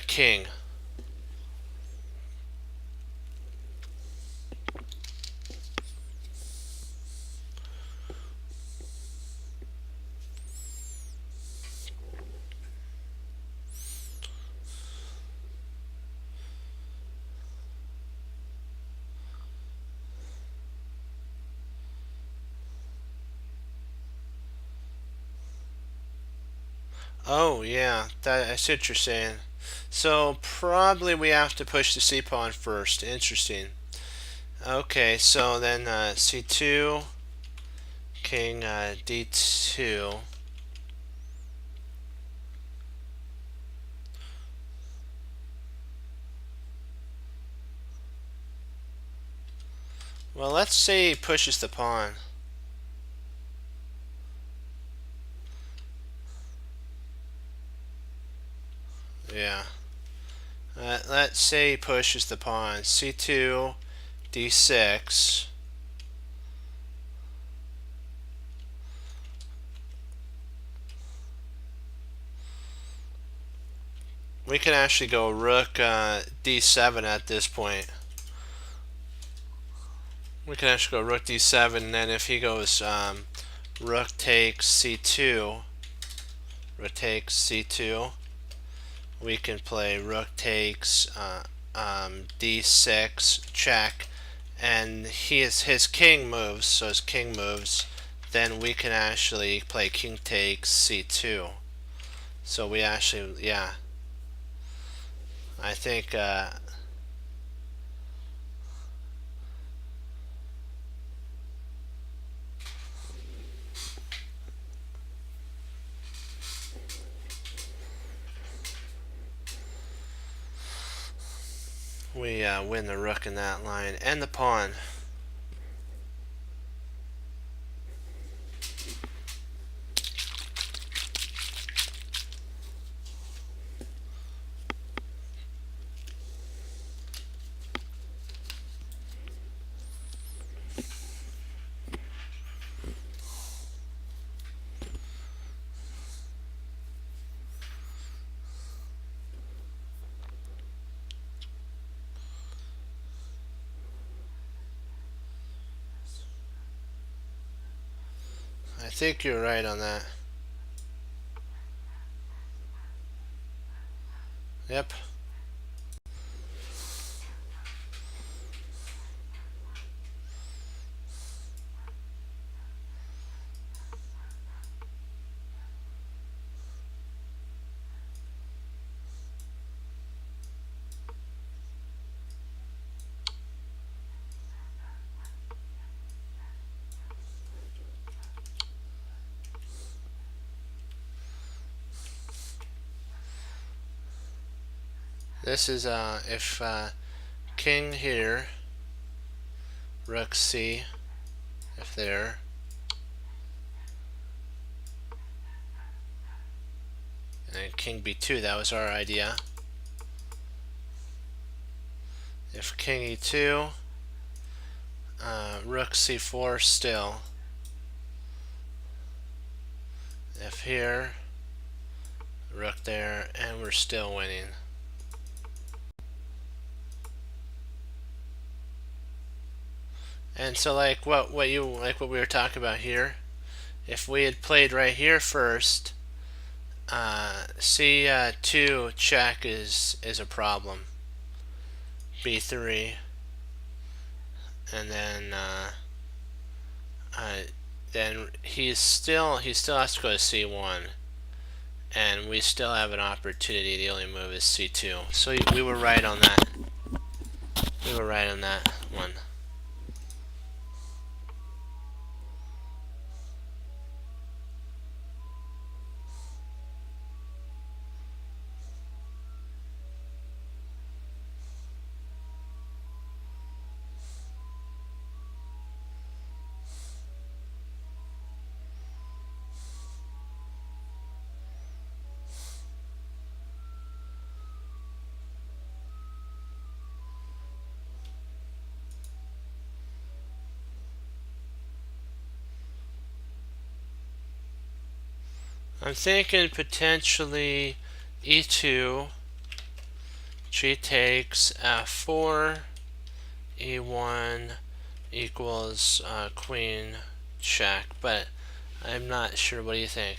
king. Oh yeah, I see what you're saying. So probably we have to push the C pawn first. Interesting. Okay, so then C2, King D2. Well, let's say he pushes the pawn. Yeah. Let's say he pushes the pawn. C2, D6. We can actually go Rook D7 at this point. We can actually go Rook D7, and then if he goes Rook takes C2, Rook takes C2, we can play Rook takes D6 check, and his king moves. So his king moves, then we can actually play King takes C2. So we actually, yeah, I think we win the rook in that line and the pawn. I think you're right on that. Yep. This is if king here, rook c, if there, and then king b2, that was our idea. If king e2, rook c4 still. If here, rook there, and we're still winning. And so like what we were talking about here, if we had played right here first, c2 check is a problem. b3, and then he still has to go to c1, and we still have an opportunity. The only move is c2. So we were right on that. We were right on that one. I'm thinking potentially e2, g takes f4, e1 equals queen check, but I'm not sure. What do you think?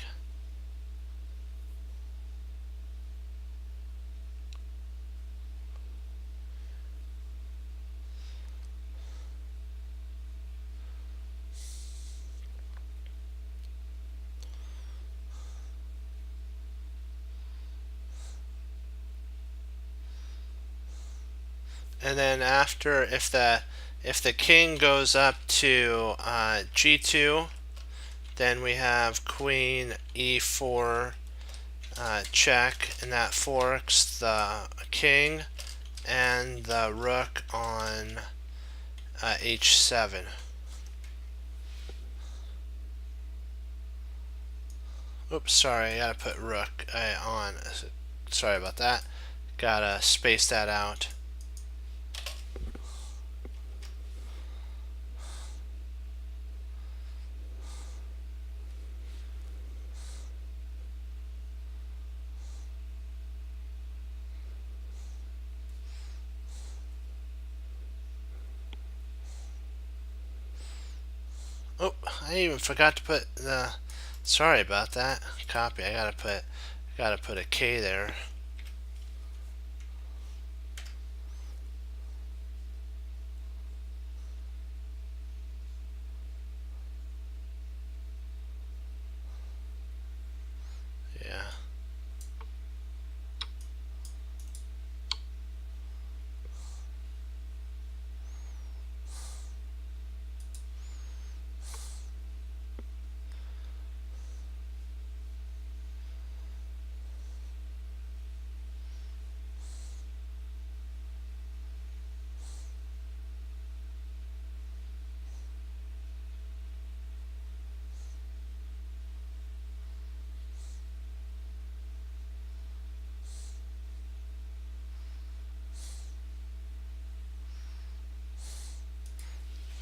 And then after, if the king goes up to g2, then we have queen e4 check, and that forks the king and the rook on h7. Oops, sorry, I gotta put rook on. Sorry about that. Gotta space that out. Oh, I even forgot to put the. Sorry about that. Copy. I gotta put a K there. Yeah.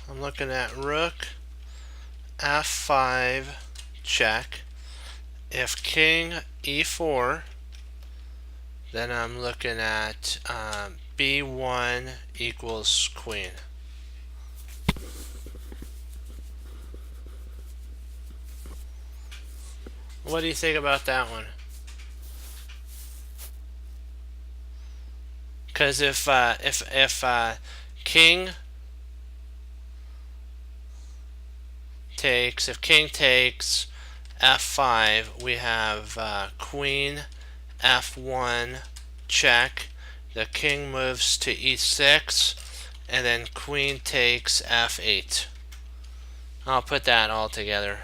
I'm looking at rook f5 check. If king e4, then I'm looking at b1 equals queen. What do you think about that one? Because if king takes, if king takes f5, we have queen f1 check. The king moves to e6, and then queen takes f8. I'll put that all together.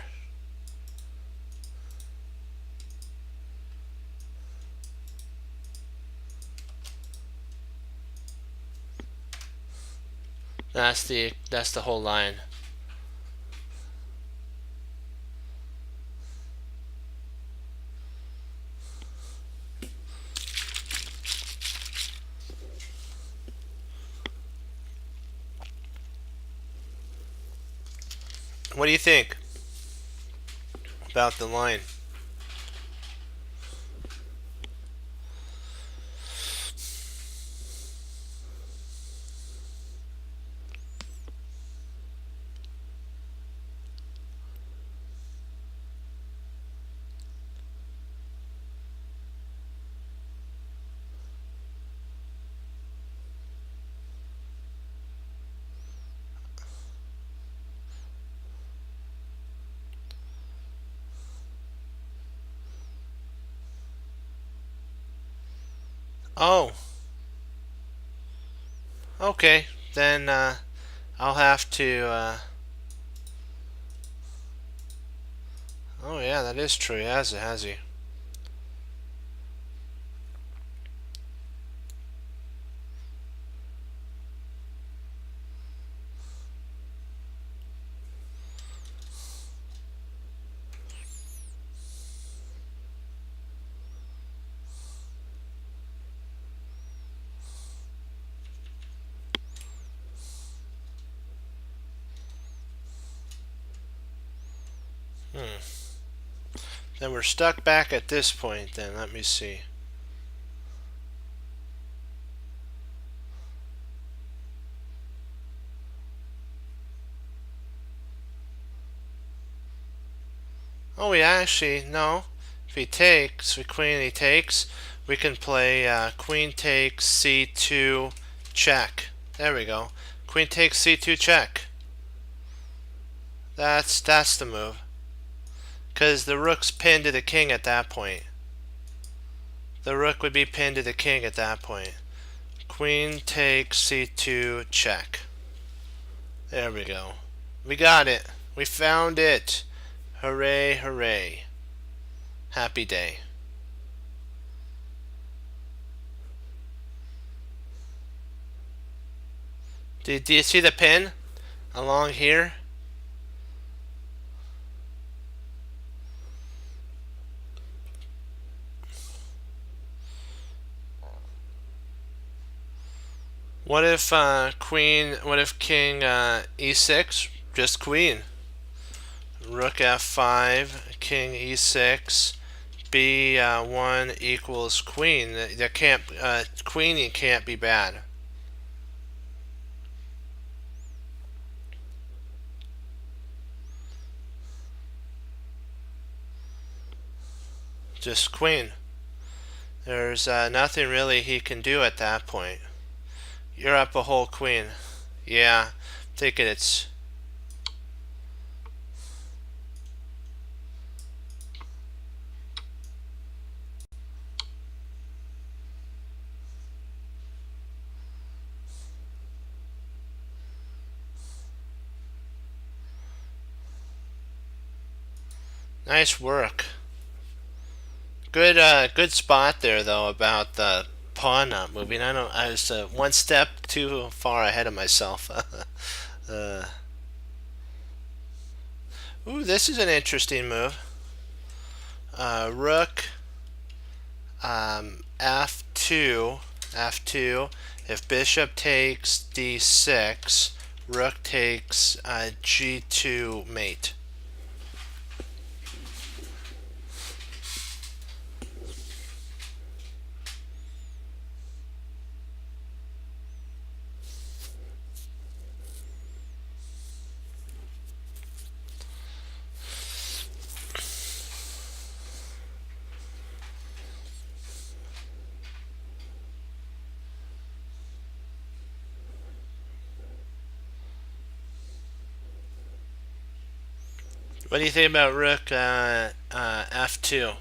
That's the whole line. What do you think about the line? Oh, okay. Then I'll have to. Oh yeah, that is true. He has it, has he? Then we're stuck back at this point. Then let me see. Oh, yeah, actually, no. If he takes, he takes, we can play queen takes c2 check. There we go. Queen takes c2 check. That's the move. Because the rook's pinned to the king at that point. The rook would be pinned to the king at that point. Queen takes c2 check. There we go. We got it. We found it. Hooray, hooray. Happy day. Do you see the pin along here? What if what if king e6? Just queen. Rook f5, king e6, b1 equals queen. That can't queenie can't be bad. Just queen. There's nothing really he can do at that point. You're up a whole queen. Yeah, thinking it's nice work. Good spot there though about the pawn not moving. I was one step too far ahead of myself. Ooh, this is an interesting move. Rook f2, f2. If bishop takes d6, rook takes g2 mate. What do you think about rook f2?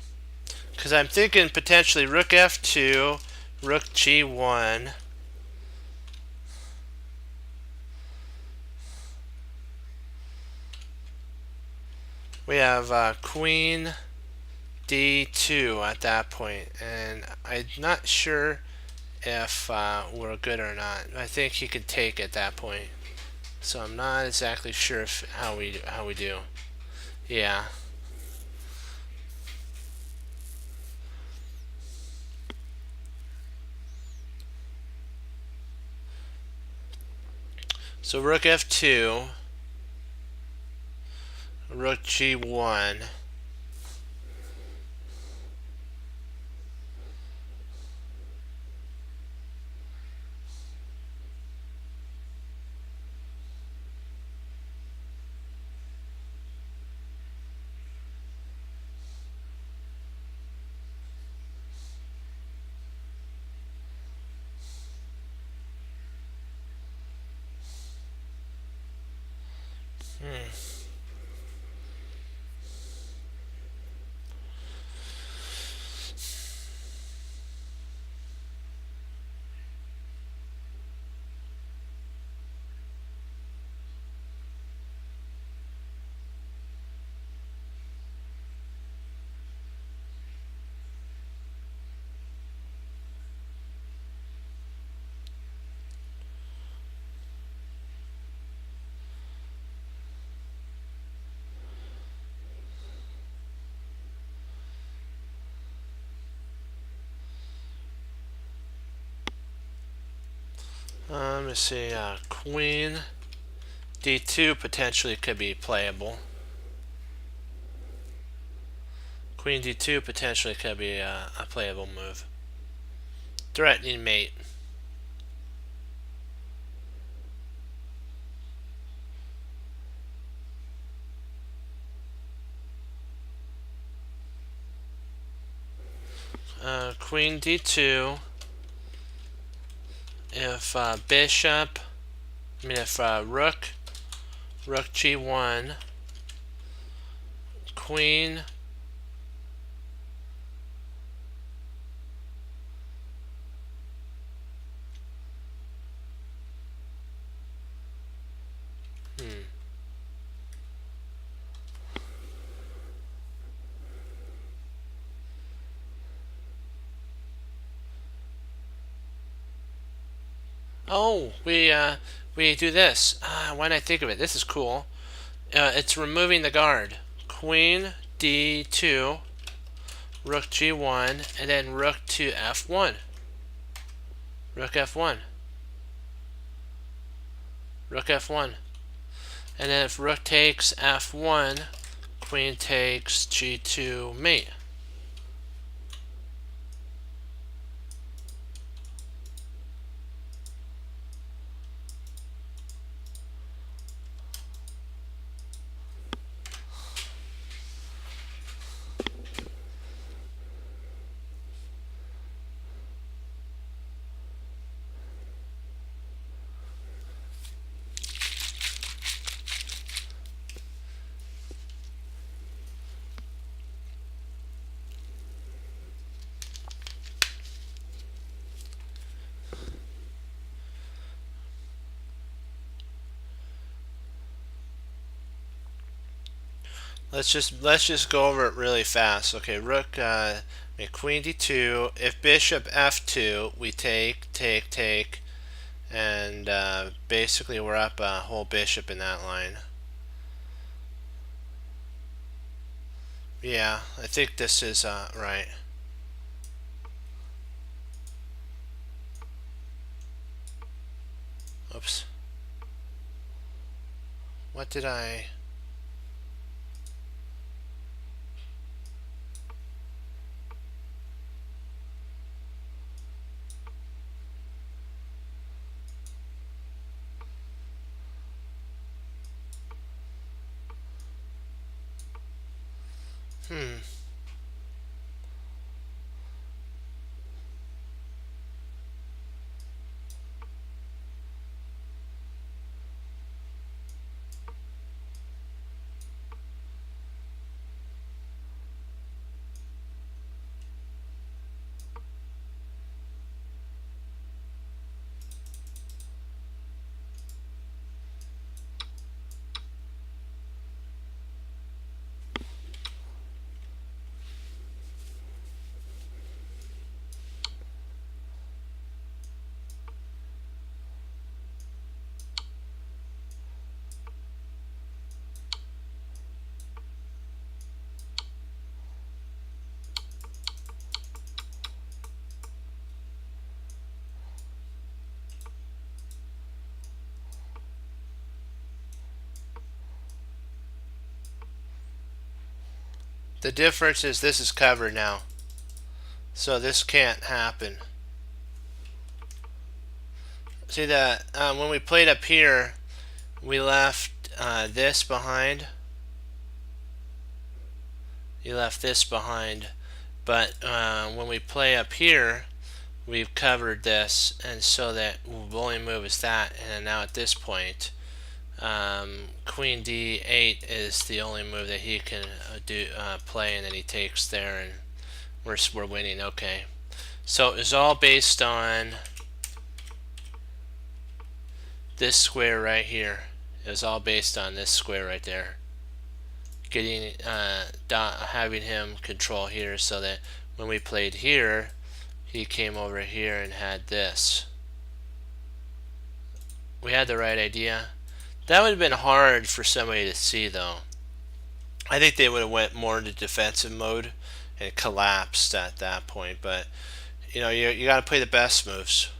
Because I'm thinking potentially rook f2, rook g1. We have queen d2 at that point, and I'm not sure if we're good or not. I think he could take at that point, so I'm not exactly sure if how we do. Yeah. So rook f2, rook g1. Let's see. Queen d2 potentially could be playable. Queen d2 potentially could be a playable move. Threatening mate. Queen d2. If bishop, if rook g1, queen, Oh, we do this. Why didn't I think of it? This is cool. It's removing the guard. Queen d2, rook g1, and then rook to f1. Rook f1. Rook f1. And then if rook takes f1, queen takes g2 mate. Let's just go over it really fast. Okay, rook, queen d2. If bishop f2, we take, and basically we're up a whole bishop in that line. Yeah, I think this is right. Oops. What did I? Hmm. The difference is this is covered now, so this can't happen. See that when we played up here, we left this behind. You left this behind, but when we play up here, we've covered this, and so that the only move is that. And now at this point, Queen D8 is the only move that he can play, and then he takes there, and we're winning. Okay, so it's all based on this square right here. It was all based on this square right there. Getting having him control here, so that when we played here, he came over here and had this. We had the right idea. That would have been hard for somebody to see, though. I think they would have went more into defensive mode and collapsed at that point. But you know, you got to play the best moves.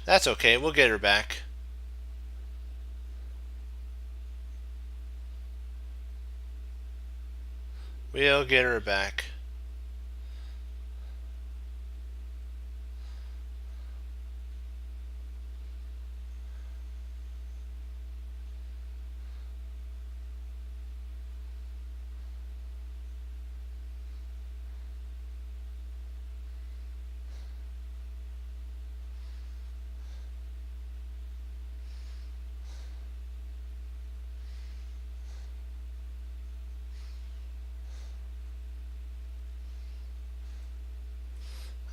That's okay. We'll get her back. We'll get her back.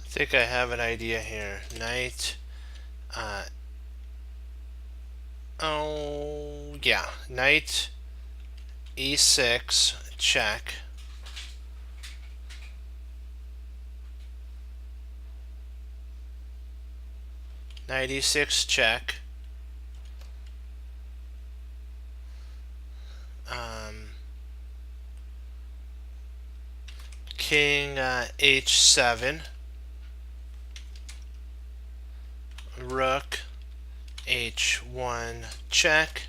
I think I have an idea here. Knight. Oh yeah, Knight E6 check. Knight E6 check. King H7. Rook H1 check.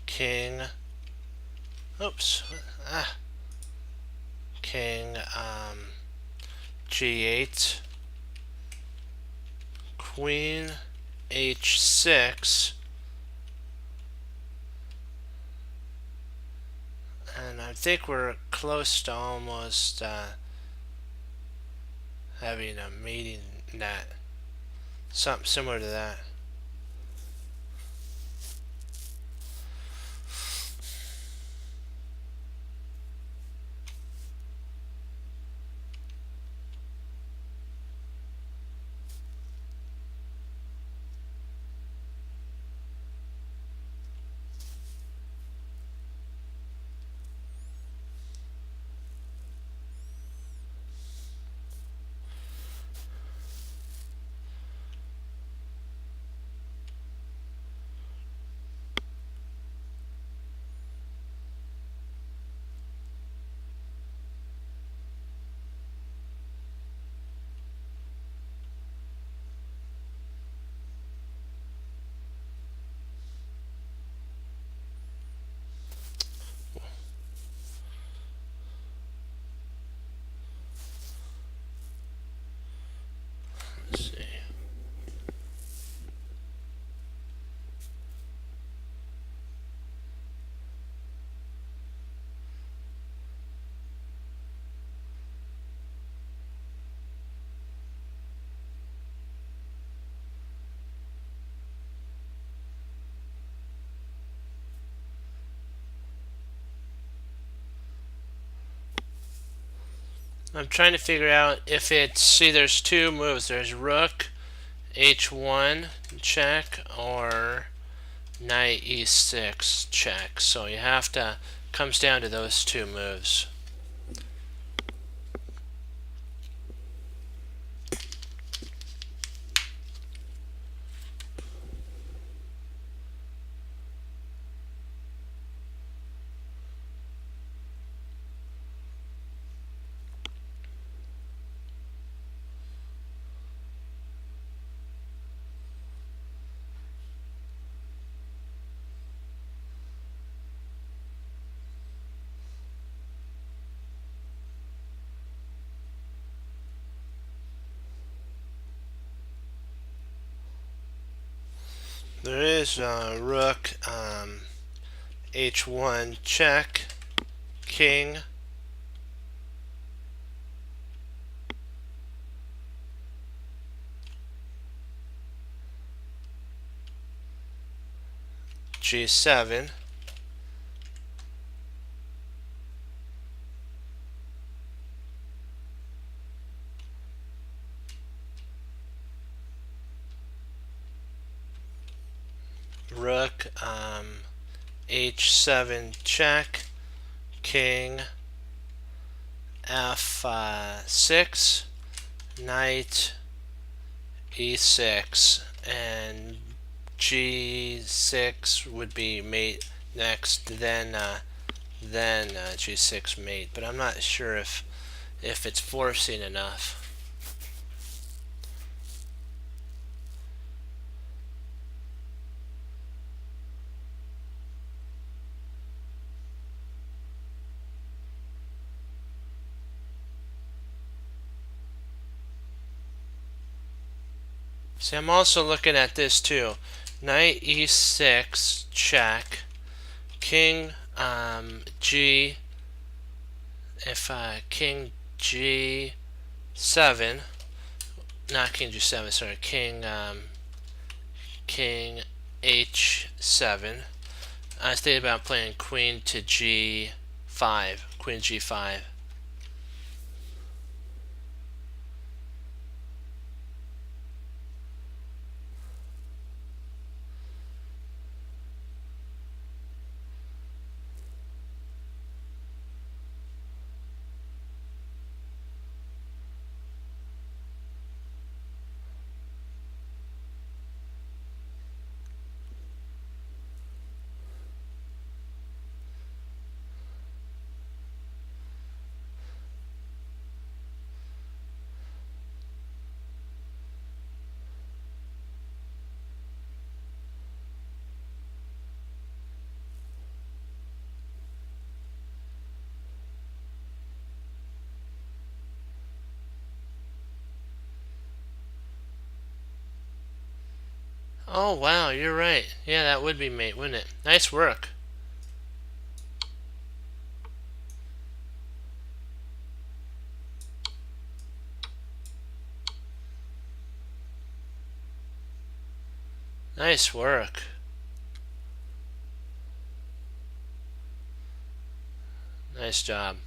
King. Oops. King G8. Queen H6. And I think we're close to almost having a meeting that. Something similar to that. Let's see. I'm trying to figure out if it's, see, there's two moves. There's Rook H1 check or Knight E6 check. So you have to, comes down to those two moves. There is rook h1 check, king, g7, rook h7 check, king, f6, knight e6, and g6 would be mate next, then g6 mate. But I'm not sure if it's forcing enough. See, I'm also looking at this too. Knight e6 check, king g, if king g7, not king g7, sorry, king h7. I was thinking about playing queen to g5, queen g5. Oh wow, you're right. Yeah, that would be mate, wouldn't it? Nice work. Nice work. Nice job.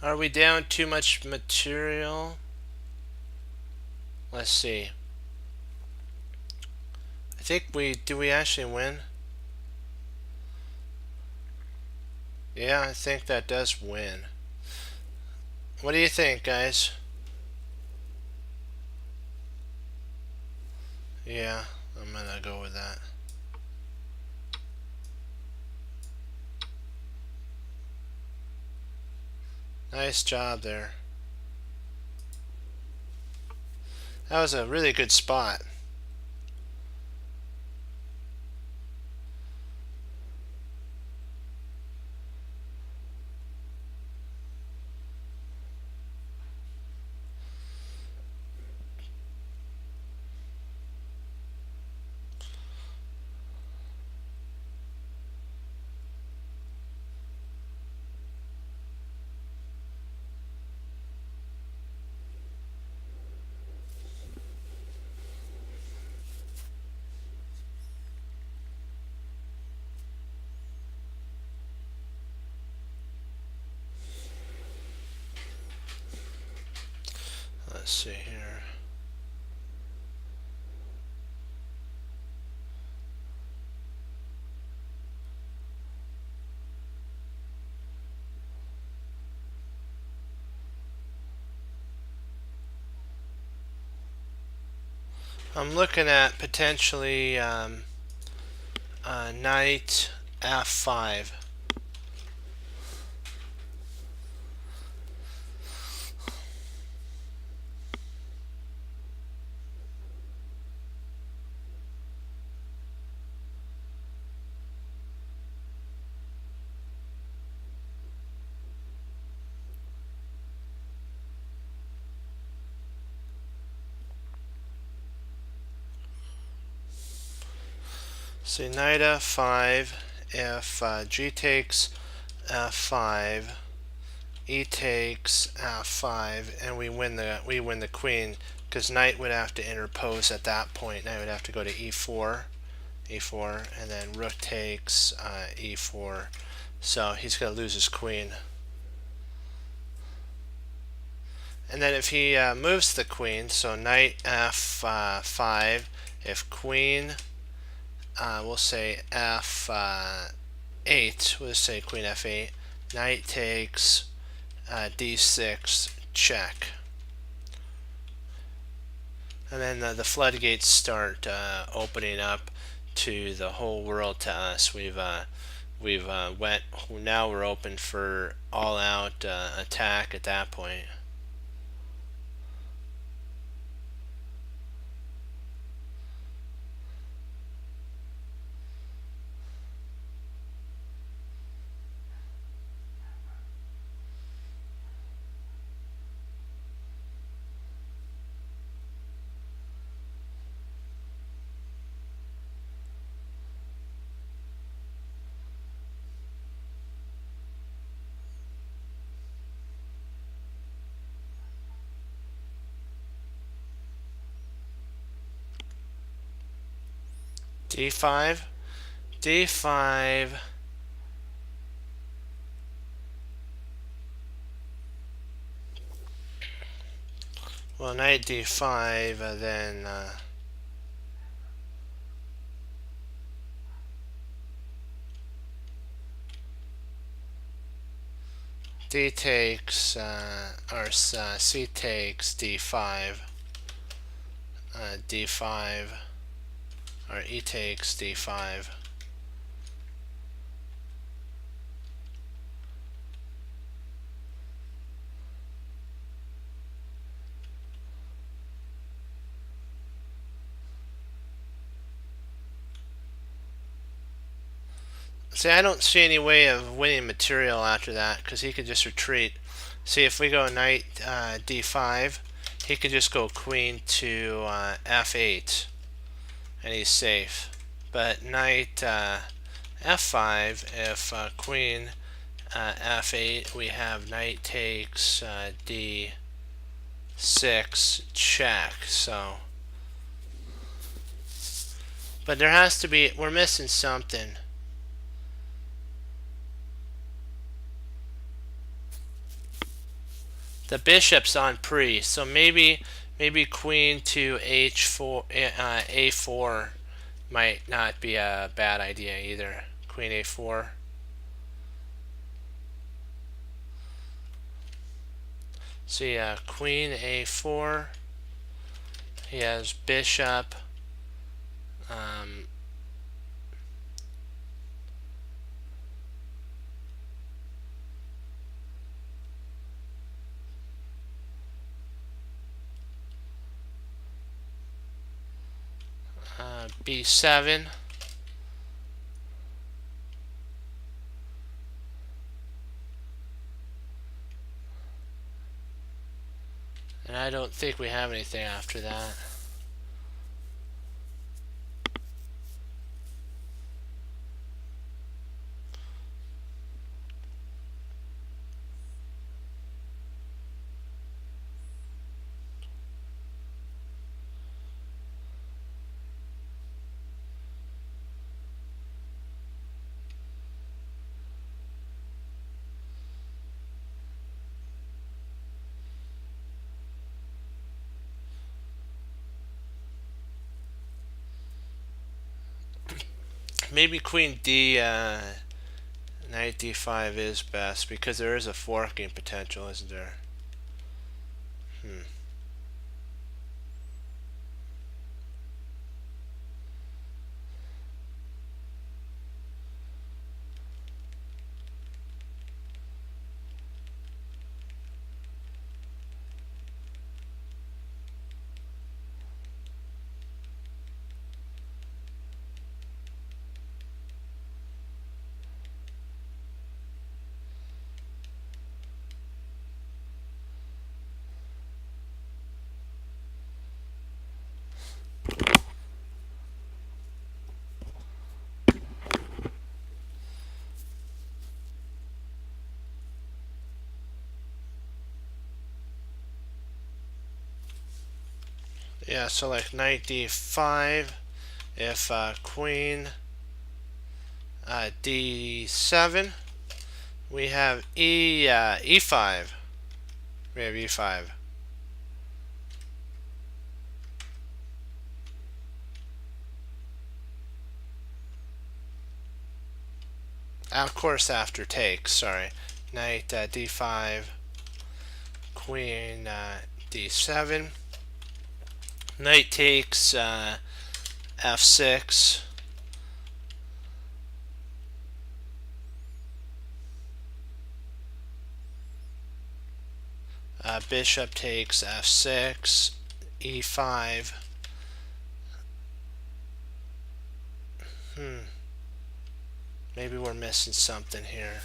Are we down too much material? Let's see. I think do we actually win? Yeah, I think that does win. What do you think, guys? Yeah, I'm gonna go with that. Nice job there. That was a really good spot. let's see here. I'm looking at potentially knight f5. See, knight f5. If g takes f5, e takes f5, and we win the queen, because knight would have to interpose at that point. Knight would have to go to e4, and then rook takes e4. So he's going to lose his queen. And then if he moves the queen, so knight f5, if queen, we'll say f8, we'll say queen f8, knight takes d6, check. And then the floodgates start opening up to the whole world to us. Now we're open for all-out attack at that point. d5, d5, well, knight d5, then d takes, or c takes d5, d5, or e takes d5. See, I don't see any way of winning material after that, because he could just retreat. See, if we go knight d5, he could just go queen to f8, and he's safe. But knight f5, if queen f8, we have knight takes d6, check. So, but there has to be, we're missing something. The bishop's on pre, so maybe queen to h4, a4 might not be a bad idea either. Queen a4. See, queen a4. He has bishop. B7. And I don't think we have anything after that. Maybe queen D, knight d5 is best because there is a forking potential, isn't there? Yeah, so like knight d5, if queen d7, we have e5. We have e5. Of course, after takes. Sorry, knight d5, queen d7, knight takes f6. Bishop takes f6, e5. Maybe we're missing something here.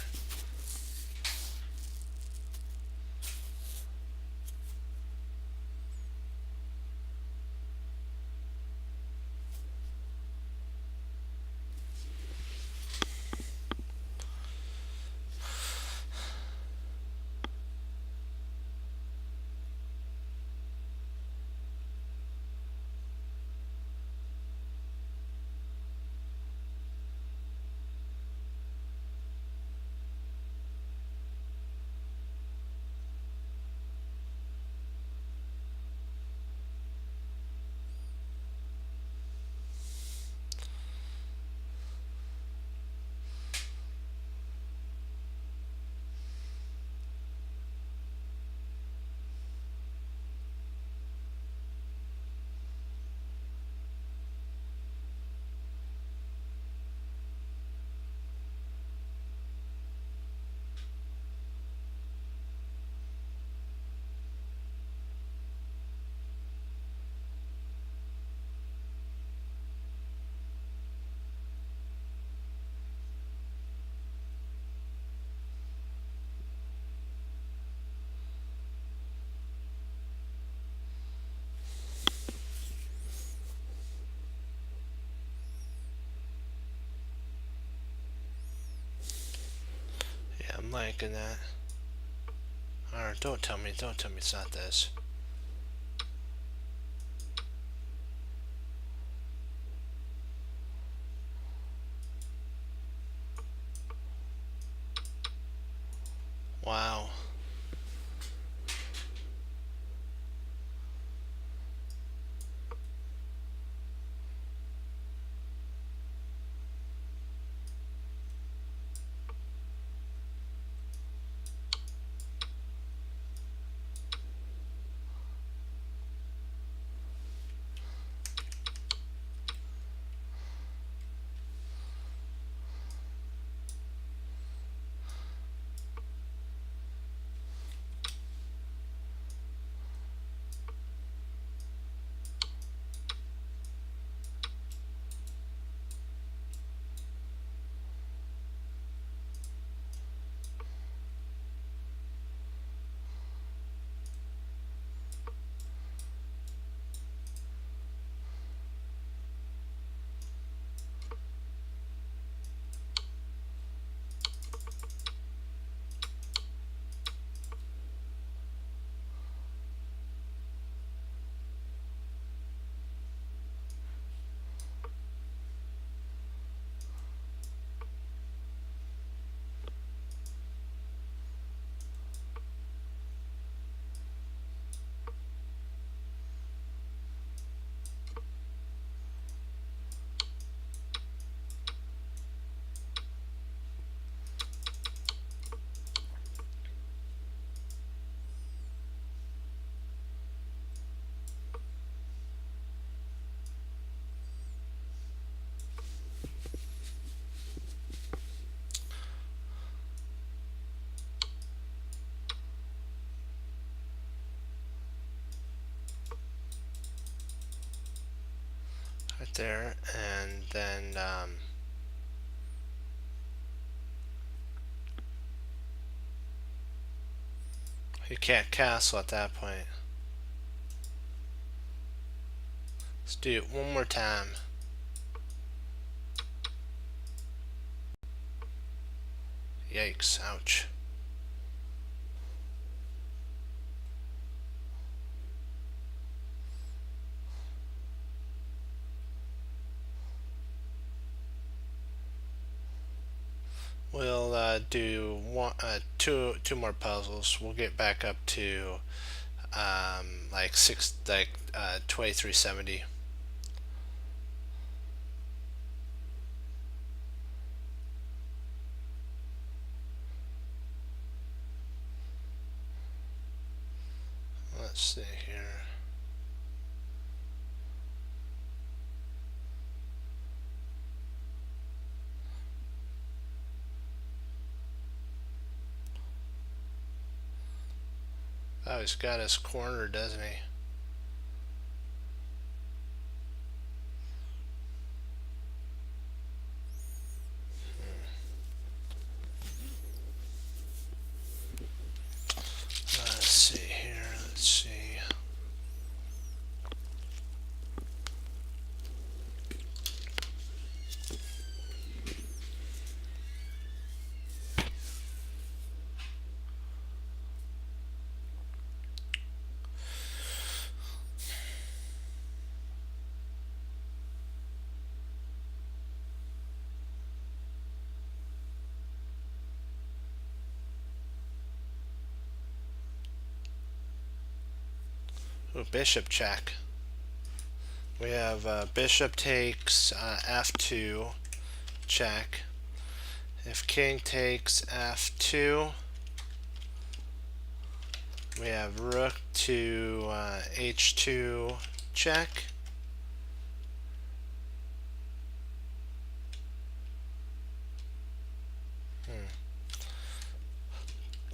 Yeah, I'm liking that. Alright, don't tell me it's not this. Wow. out there, and then you can't castle at that point. Let's do it one more time. Yikes, ouch. We'll do two more puzzles. We'll get back up to like 2370. Let's see here. Oh, he's got us cornered, doesn't he? Let's see here. Let's see. Ooh, bishop check. We have bishop takes f2 check. If king takes f2, we have rook to h2 check.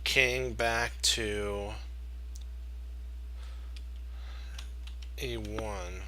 King back to e1.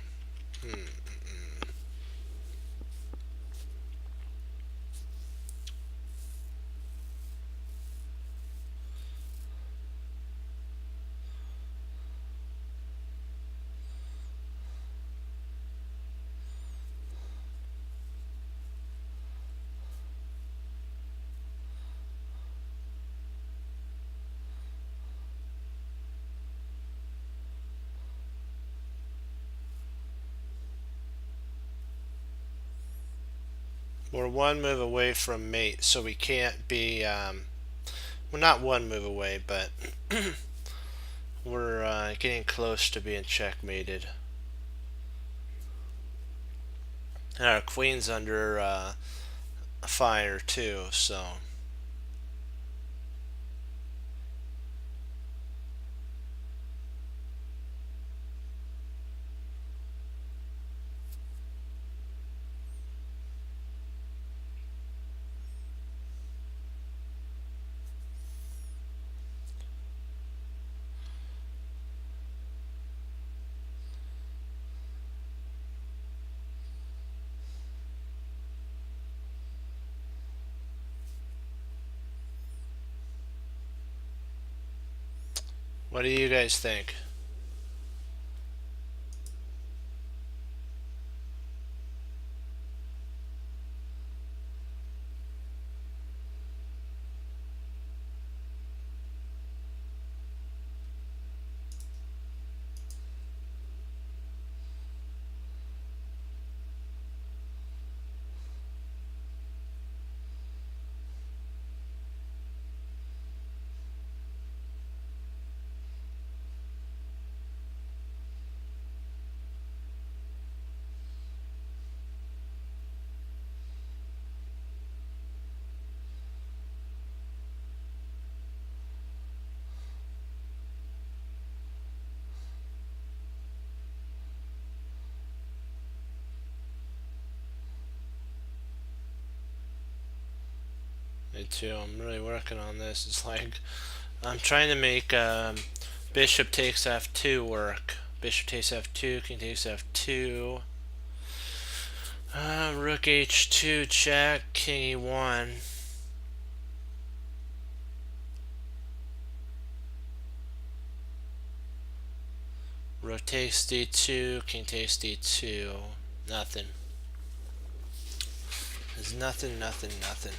We're one move away from mate, so we can't be, well, not one move away, but we're getting close to being checkmated. And our queen's under fire too, so. What do you guys think? Me too. I'm really working on this. It's like I'm trying to make bishop takes f2 work. Bishop takes f2, king takes f2. Rook h2 check, king e1. Rook takes d2, king takes d2. Nothing. There's nothing, nothing, nothing.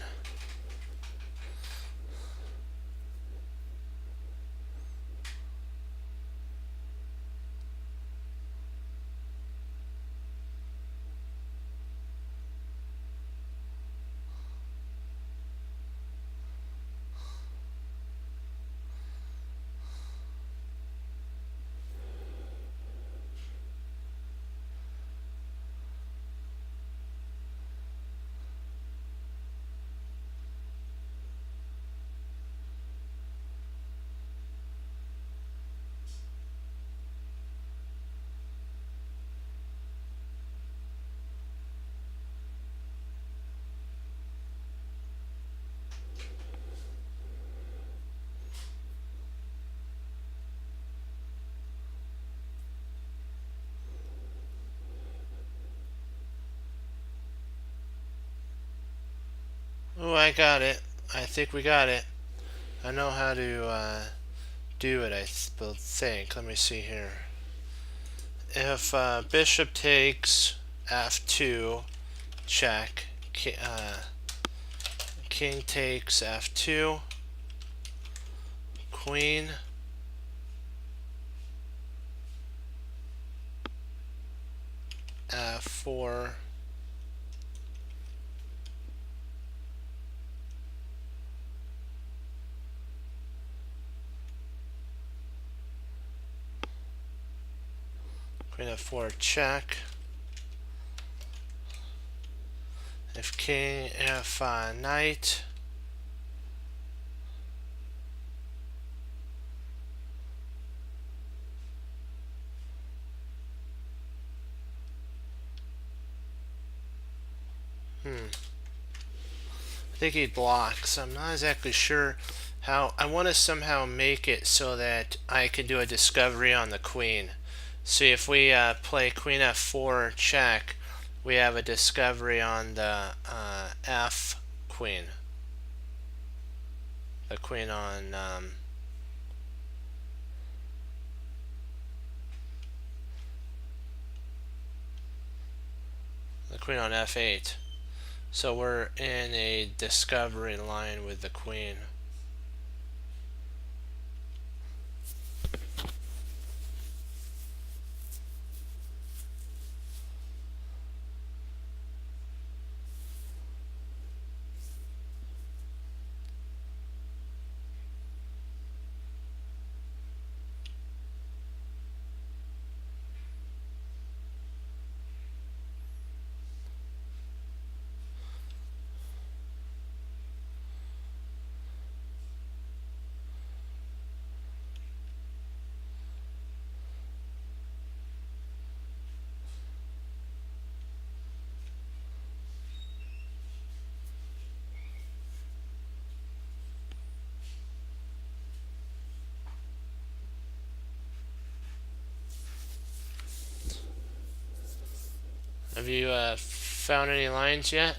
Oh, I got it. I think we got it. I know how to do it, I think. Let me see here. If bishop takes f2, check. King takes f2, queen, f4, queen f4, check. If king f knight, I think he blocks. I'm not exactly sure how. I want to somehow make it so that I can do a discovery on the queen. See, if we play queen f4 check, we have a discovery on the f queen. The queen on f8. So we're in a discovery line with the queen. Have you found any lines yet?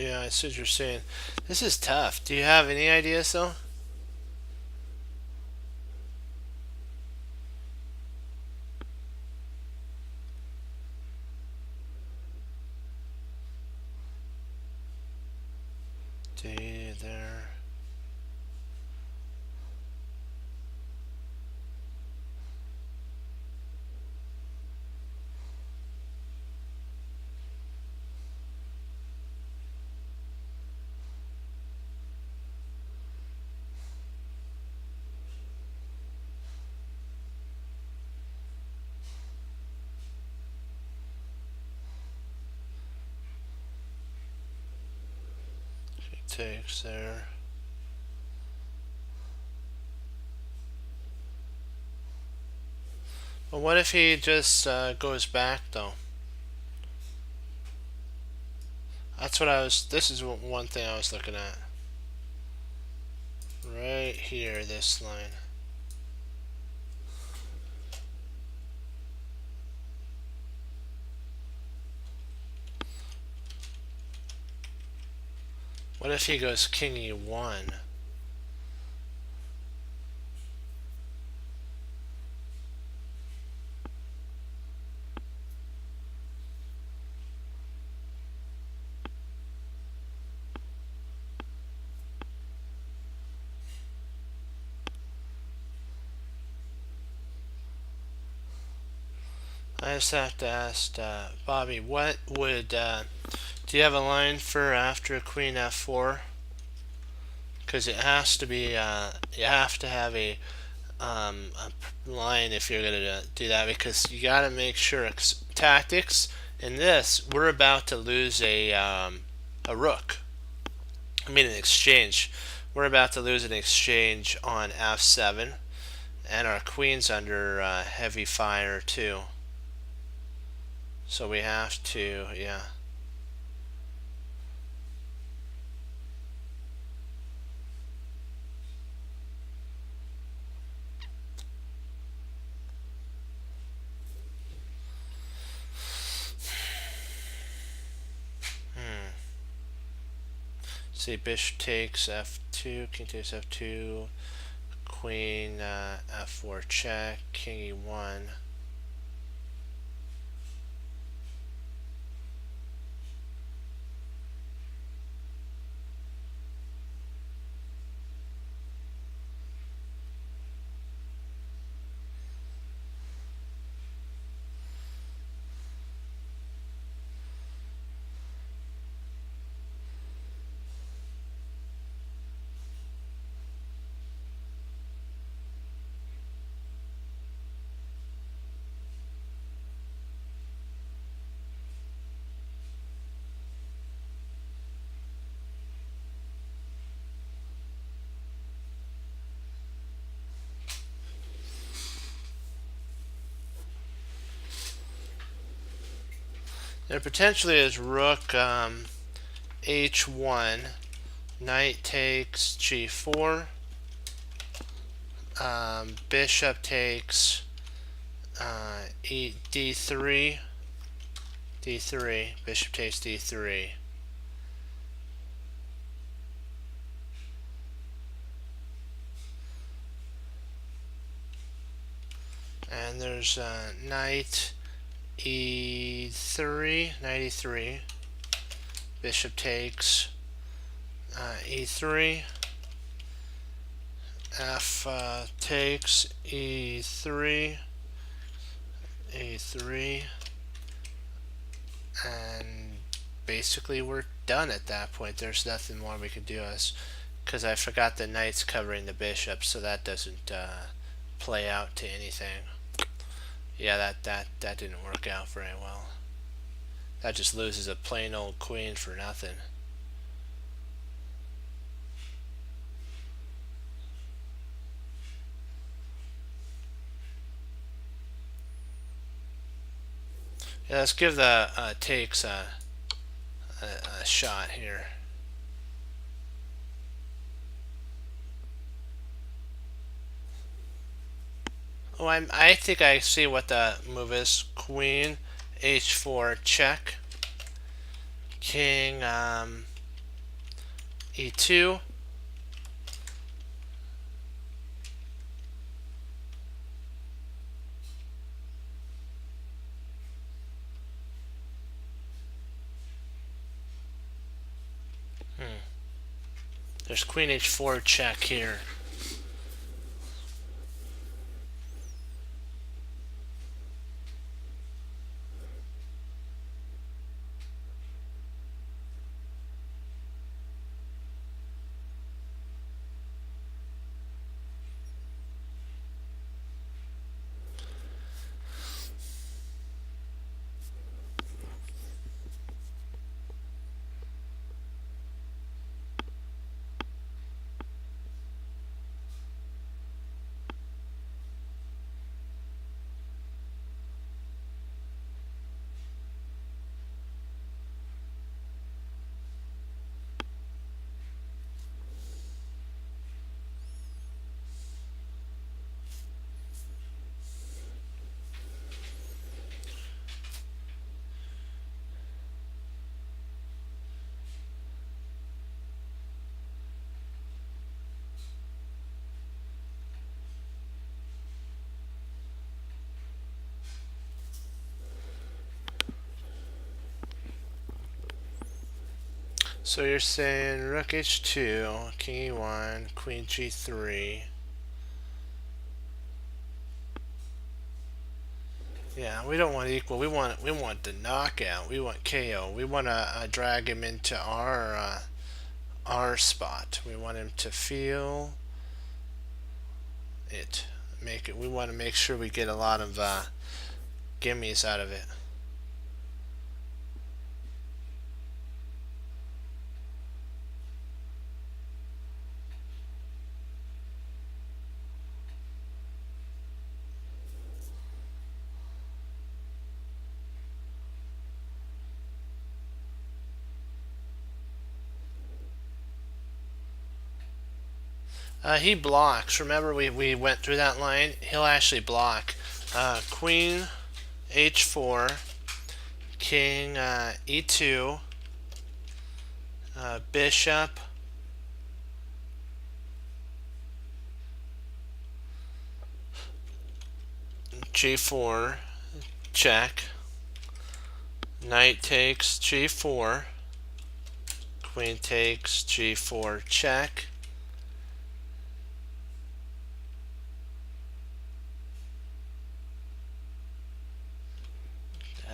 Yeah, I see what you're saying. This is tough. Do you have any ideas though? D there. He takes there. Well, what if he just goes back though? That's what I was. This is one thing I was looking at. Right here, this line. What if he goes king e1? I just have to ask Bobby, what would do you have a line for after queen f4? Because it has to be you have to have a line if you're gonna do that, because you got to make sure tactics in this, we're about to lose a rook. I mean an exchange. We're about to lose an exchange on f7, and our queen's under heavy fire too. So we have to, yeah. See, bishop takes f2, king takes f2, queen f4 check, king e1. There potentially is rook h1, knight takes g4, bishop takes d3, d3, bishop takes d3. And there's knight e3, knight e3, bishop takes e3, f takes e3, a3, and basically we're done at that point. There's nothing more we can do, because I forgot the knight's covering the bishop, so that doesn't play out to anything. Yeah, that didn't work out very well. That just loses a plain old queen for nothing. Yeah, let's give the takes a shot here. Oh, I think I see what the move is. Queen h4 check. King E2. There's queen h4 check here. So you're saying rook h2, king e1, queen g3. Yeah, we don't want equal. We want the knockout. We want KO. We want to drag him into our spot. We want him to feel it. Make it. We want to make sure we get a lot of gimmies out of it. He blocks. Remember, we went through that line. He'll actually block. Queen h4, king e2, bishop, g4, check. Knight takes g4. Queen takes g4, check.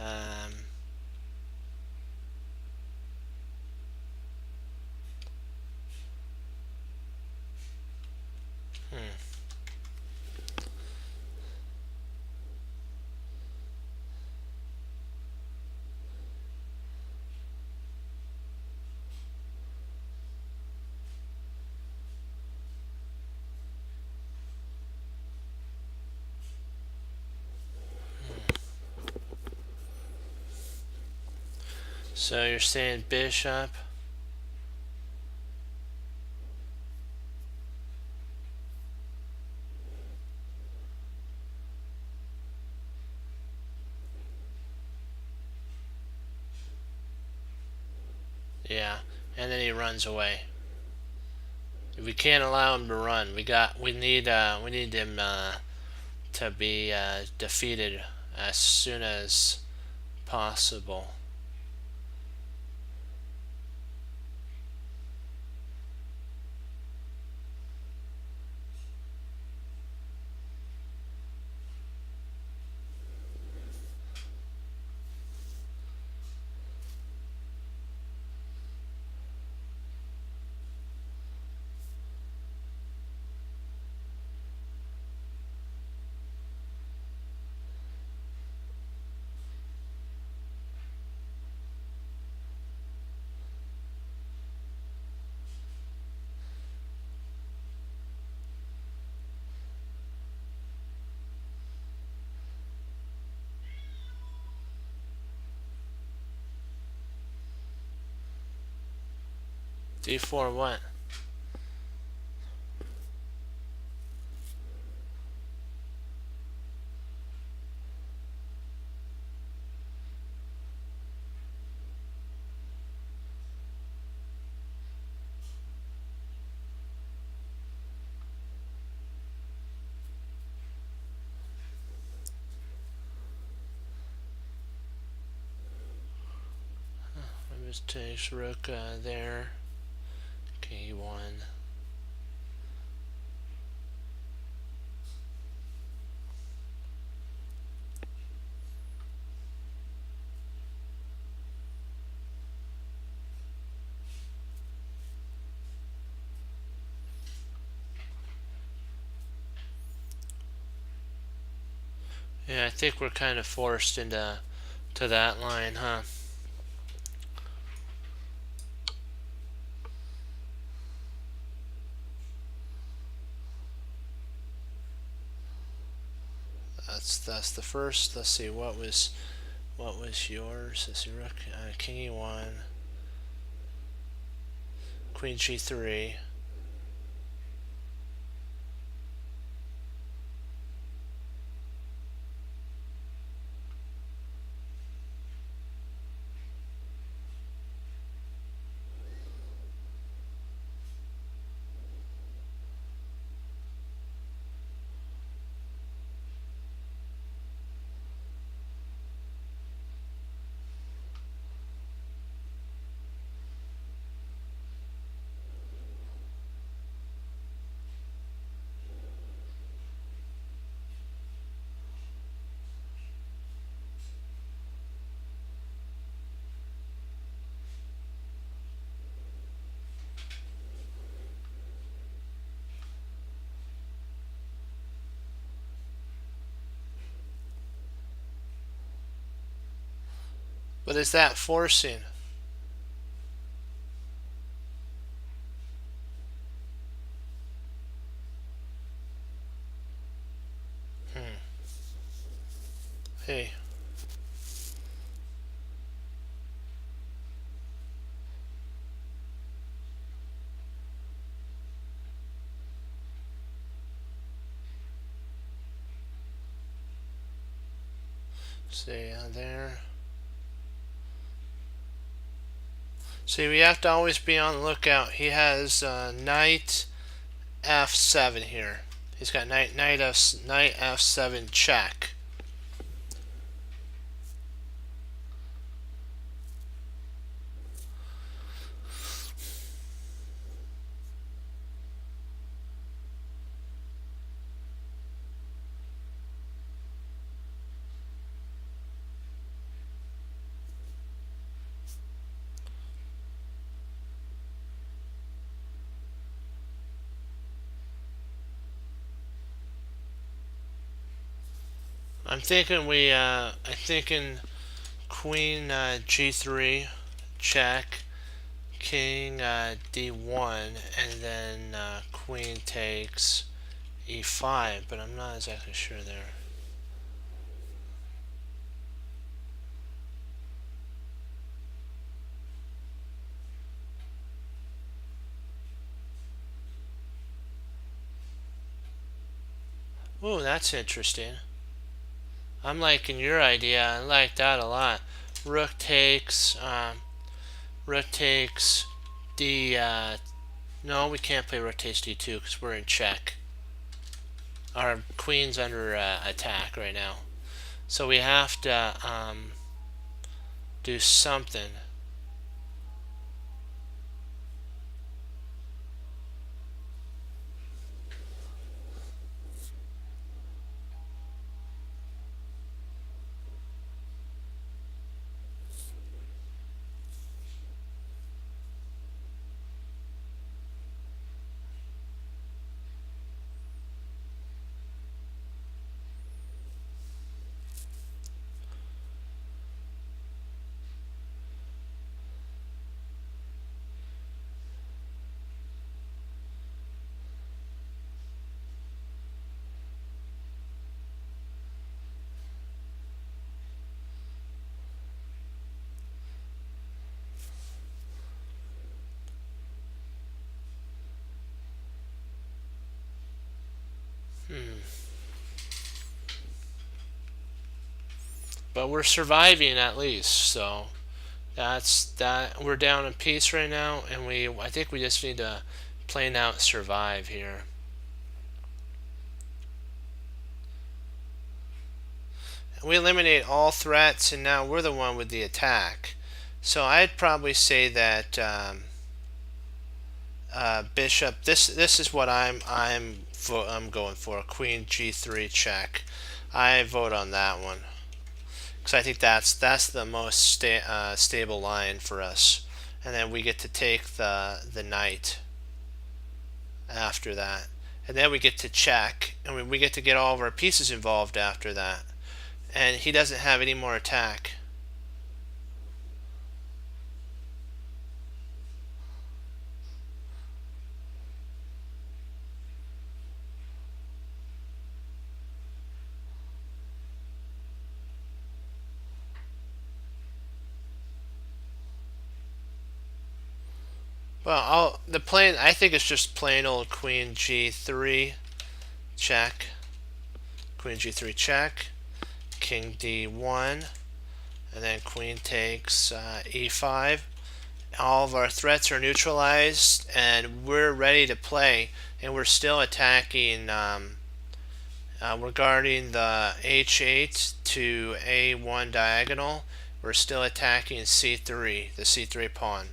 Um, so you're saying bishop. Yeah, and then he runs away. We can't allow him to run. We need him to be defeated as soon as possible. D4 what? This takes rook there. K1. Yeah, I think we're kind of forced into that line, huh? That's the first. Let's see, what was yours? Let's see, rook, king e1, queen g3. But is that forcing? Hey. See there. See, we have to always be on the lookout. He has knight f7 here. He's got knight f7 check. I'm thinking queen g3 check, king d1, and then queen takes e5, but I'm not exactly sure there. Ooh, that's interesting. I'm liking your idea. I like that a lot. Rook takes d. No, we can't play rook takes d2 because we're in check. Our queen's under attack right now, so we have to do something. But we're surviving at least, so that's that. We're down in peace right now, and I think we just need to plain out survive here. We eliminate all threats, and now we're the one with the attack. So I'd probably say that bishop. This is what I'm going for. Queen G3 check. I vote on that one because I think that's the most stable line for us. And then we get to take the knight after that, and then we get to check, and we get to get all of our pieces involved after that. And he doesn't have any more attack. Well, I think it's just plain old Queen G3 check, Queen G3 check, King D1, and then Queen takes E5. All of our threats are neutralized, and we're ready to play. And we're still attacking. Regarding the H8 to A1 diagonal, we're still attacking C3, the C3 pawn.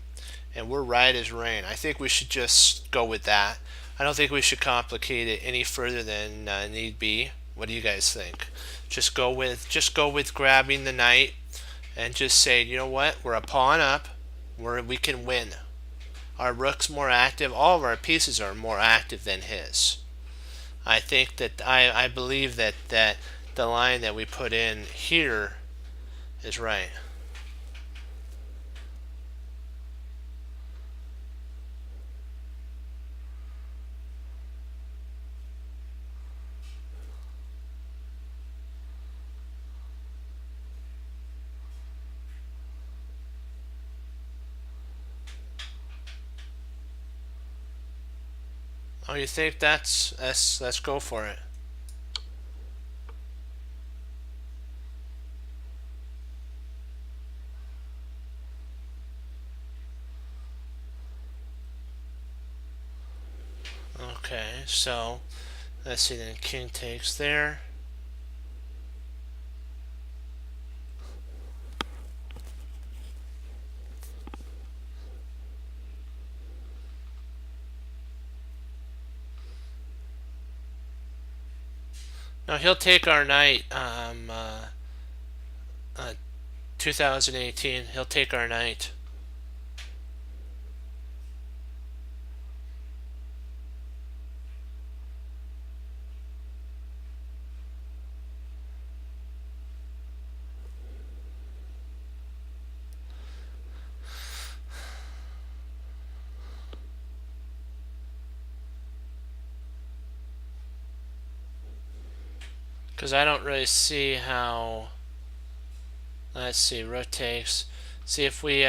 And we're right as rain. I think we should just go with that. I don't think we should complicate it any further than need be. What do you guys think? Just go with grabbing the knight and just say, you know what? We're a pawn up. We can win. Our rook's more active. All of our pieces are more active than his. I think that I believe that the line that we put in here is right. Oh, you think let's go for it. Okay, so let's see, then king takes there. Now he'll take our knight. 2018. He'll take our knight. Because I don't really see how. Let's see, rook takes. See if we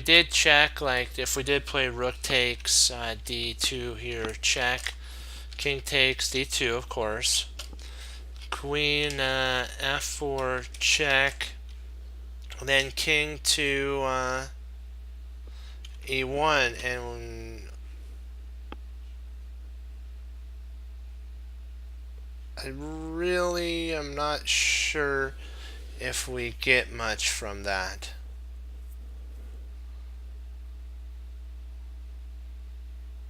did check, like if we did play rook takes d2 here, check. King takes d2, of course. Queen f4 check. And then king to e1, and I really am not sure if we get much from that.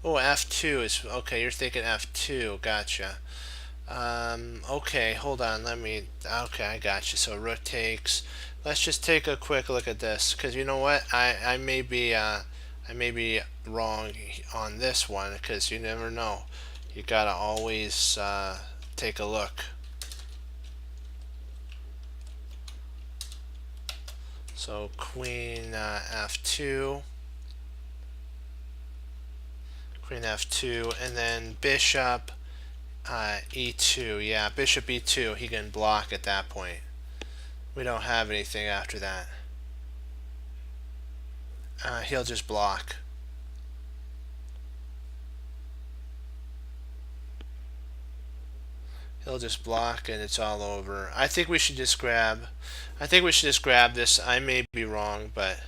Oh, f2 is okay. You're thinking f2. Gotcha. Okay, hold on. Okay, I got you. So rook takes. Let's just take a quick look at this, because you know what? I may be wrong on this one, because you never know. You gotta always take a look. So queen f2, queen f2, and then bishop e2. Yeah, bishop e2. He can block at that point. We don't have anything after that. He'll just block. He'll just block and it's all over. I think we should just grab. I think we should just grab this. I may be wrong, but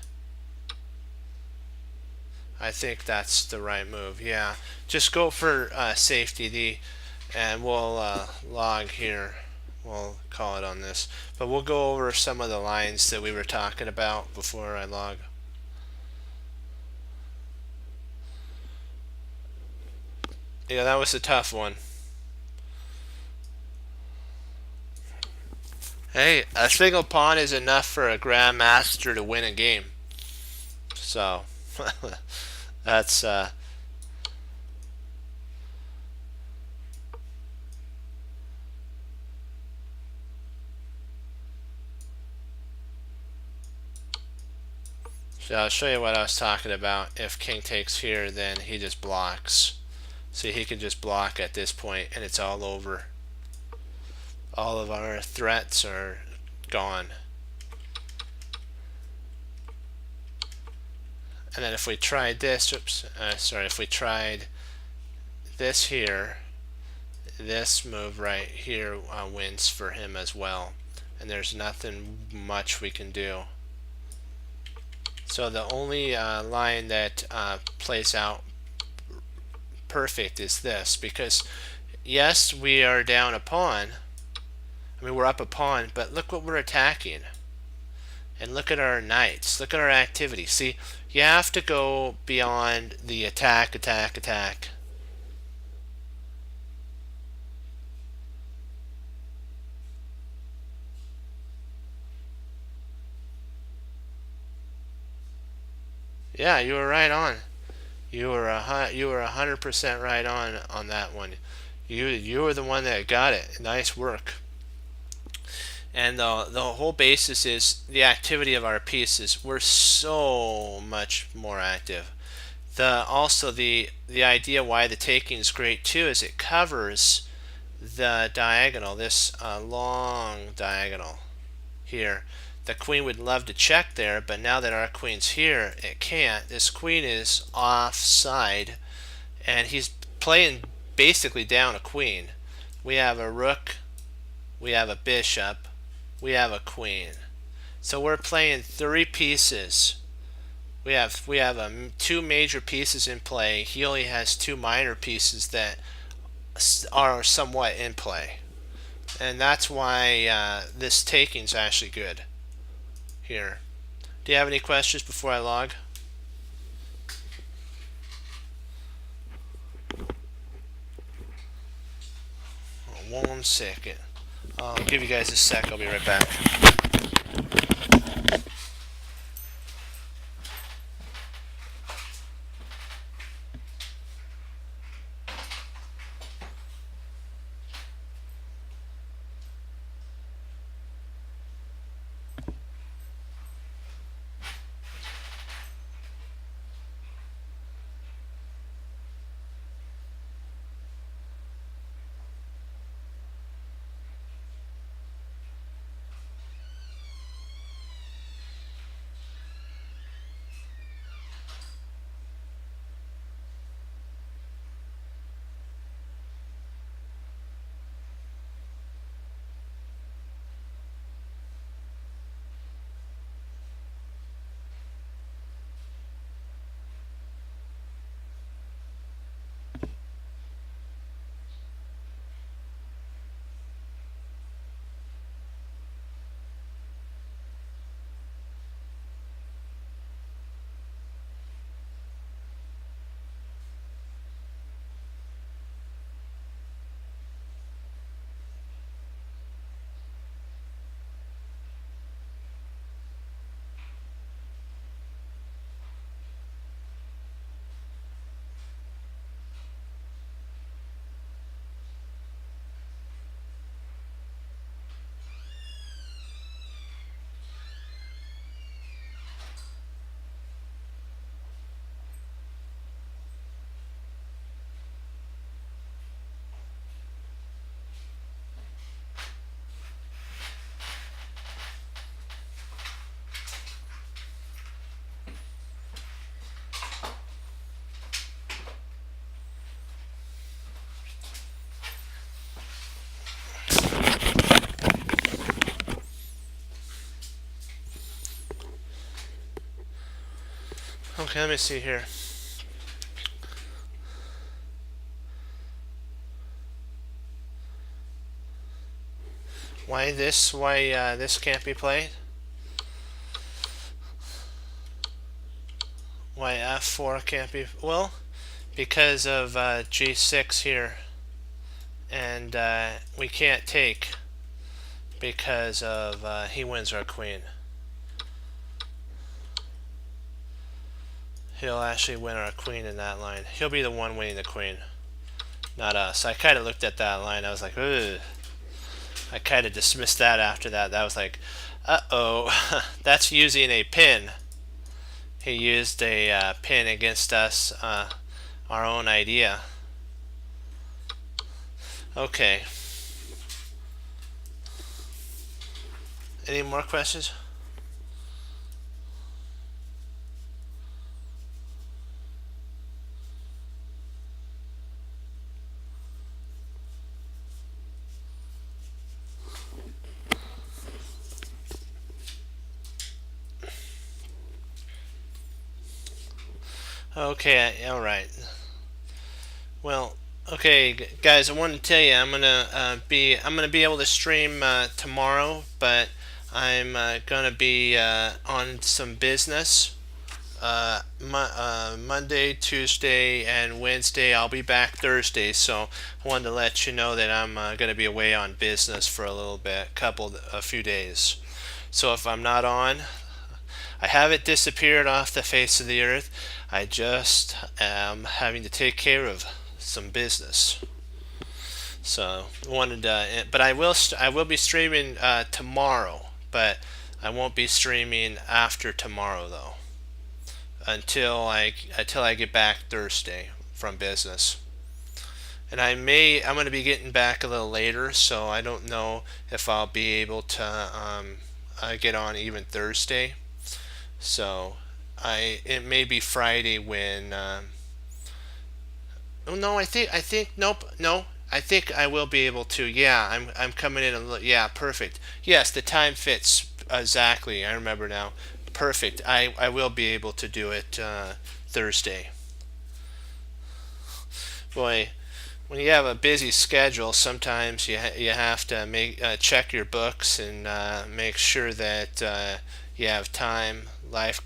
I think that's the right move. Yeah, just go for safety. And we'll log here. we'll call it on this. But we'll go over some of the lines that we were talking about before I log. Yeah, that was a tough one. Hey, a single pawn is enough for a grandmaster to win a game. So, that's so I'll show you what I was talking about. If king takes here, then he just blocks. See, he can just block at this point and it's all over. All of our threats are gone. And then if we tried this, if we tried this here, this move right here wins for him as well. And there's nothing much we can do. So the only line that plays out perfect is this, because yes, we are down a pawn. I mean, we're up a pawn, but look what we're attacking. And look at our knights. Look at our activity. See, you have to go beyond the attack, attack, attack. Yeah, you were right on. You were 100% right on that one. You were the one that got it. Nice work. And the whole basis is the activity of our pieces. We're so much more active. Also the idea why the taking is great too is it covers the diagonal, this long diagonal here. The queen would love to check there, but now that our queen's here, it can't. This queen is offside, and he's playing basically down a queen. We have a rook, we have a bishop, we have a queen. So we're playing 3 pieces. We have two major pieces in play. He only has 2 minor pieces that are somewhat in play, and that's why this taking is actually good here. Do you have any questions before I log? One second. I'll give you guys a sec. I'll be right back. Okay, let me see here. Why this can't be played? Why f4 can't be? Well, because of g6 here, and we can't take because of he wins our queen. He'll actually win our queen in that line. He'll be the one winning the queen, not us. I kind of looked at that line. I was like, ugh. I kind of dismissed that after that. That was like, uh-oh. That's using a pin. He used a pin against us, our own idea. Okay. Any more questions? Okay, all right. Well, okay, guys. I wanted to tell you I'm gonna be able to stream tomorrow, but I'm gonna be on some business. Monday, Tuesday, and Wednesday. I'll be back Thursday, so I wanted to let you know that I'm going to be away on business for a little bit, a few days. So if I'm not on, I haven't disappeared off the face of the earth. I just am having to take care of some business. So but I will be streaming tomorrow, but I won't be streaming after tomorrow though until I get back Thursday from business. And I'm going to be getting back a little later, so I don't know if I'll be able to get on even Thursday. So it may be Friday when. Oh no, I think nope, no. I think I will be able to. Yeah, I'm coming in yeah, perfect. Yes, the time fits exactly. I remember now. Perfect. I will be able to do it Thursday. Boy, when you have a busy schedule, sometimes you have to check your books and make sure that you have time. Life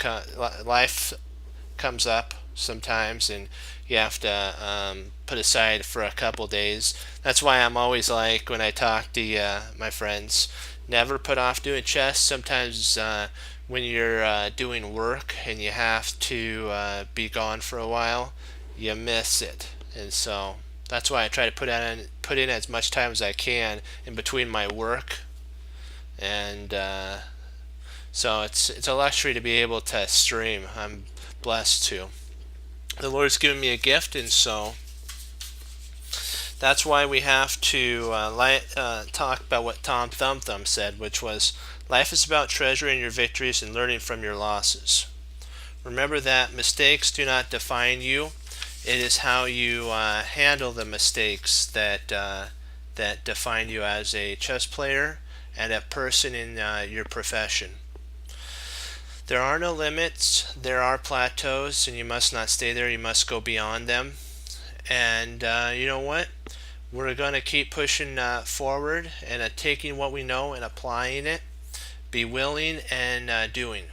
comes up sometimes, and you have to put aside for a couple days. That's why I'm always like when I talk to my friends, never put off doing chess. Sometimes when you're doing work and you have to be gone for a while, you miss it, and so that's why I try to put in as much time as I can in between my work, and so it's a luxury to be able to stream. I'm blessed to. The Lord's given me a gift, and so that's why we have to talk about what Tom Thumb Thumb said, which was, life is about treasuring your victories and learning from your losses. Remember that mistakes do not define you. It is how you handle the mistakes that define you as a chess player and a person in your profession. There are no limits, there are plateaus, and you must not stay there, you must go beyond them. And you know what? We're going to keep pushing forward and taking what we know and applying it. Be willing and doing.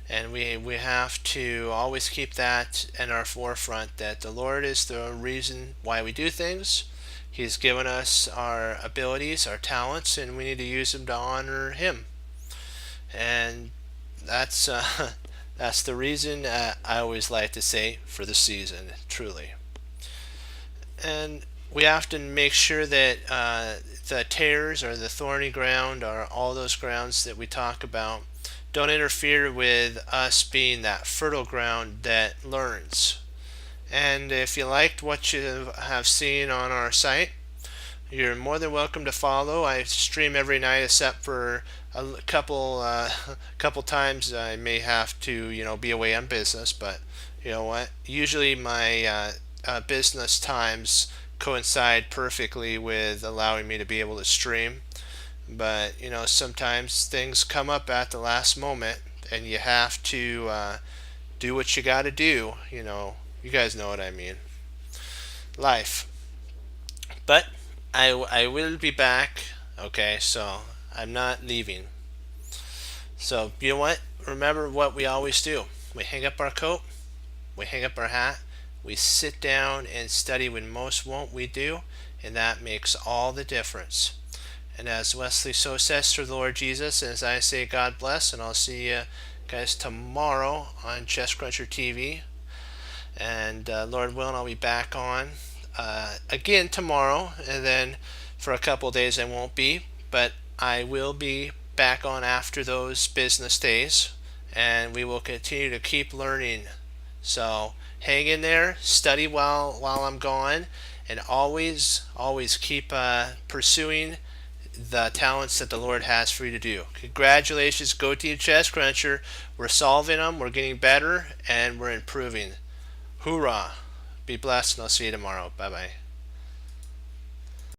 And we have to always keep that in our forefront, that the Lord is the reason why we do things. He's given us our abilities, our talents, and we need to use them to honor Him. And that's that's the reason I always like to say for the season, truly. And we have to make sure that the tares or the thorny ground or all those grounds that we talk about don't interfere with us being that fertile ground that learns. And if you liked what you have seen on our site, you're more than welcome to follow. I stream every night except for a couple times I may have to be away on business, but you know what? Usually my business times coincide perfectly with allowing me to be able to stream. But sometimes things come up at the last moment, and you have to do what you got to do. You guys know what I mean. Life. But I will be back Okay, so I'm not leaving. So you know what? Remember what we always do. We hang up our coat, we hang up our hat, we sit down and study when most won't we do, and that makes all the difference. And as Wesley so says to the Lord Jesus, and as I say, God bless, and I'll see you guys tomorrow on Chess Cruncher TV. And Lord willing, I'll be back on again tomorrow, and then for a couple days I won't be, but I will be back on after those business days, and we will continue to keep learning. So hang in there, study while I'm gone, and always keep pursuing the talents that the Lord has for you to do. Congratulations, Go Team Chess Cruncher. We're solving them, we're getting better, and we're improving. Hoorah! Be blessed, and I'll see you tomorrow. Bye bye.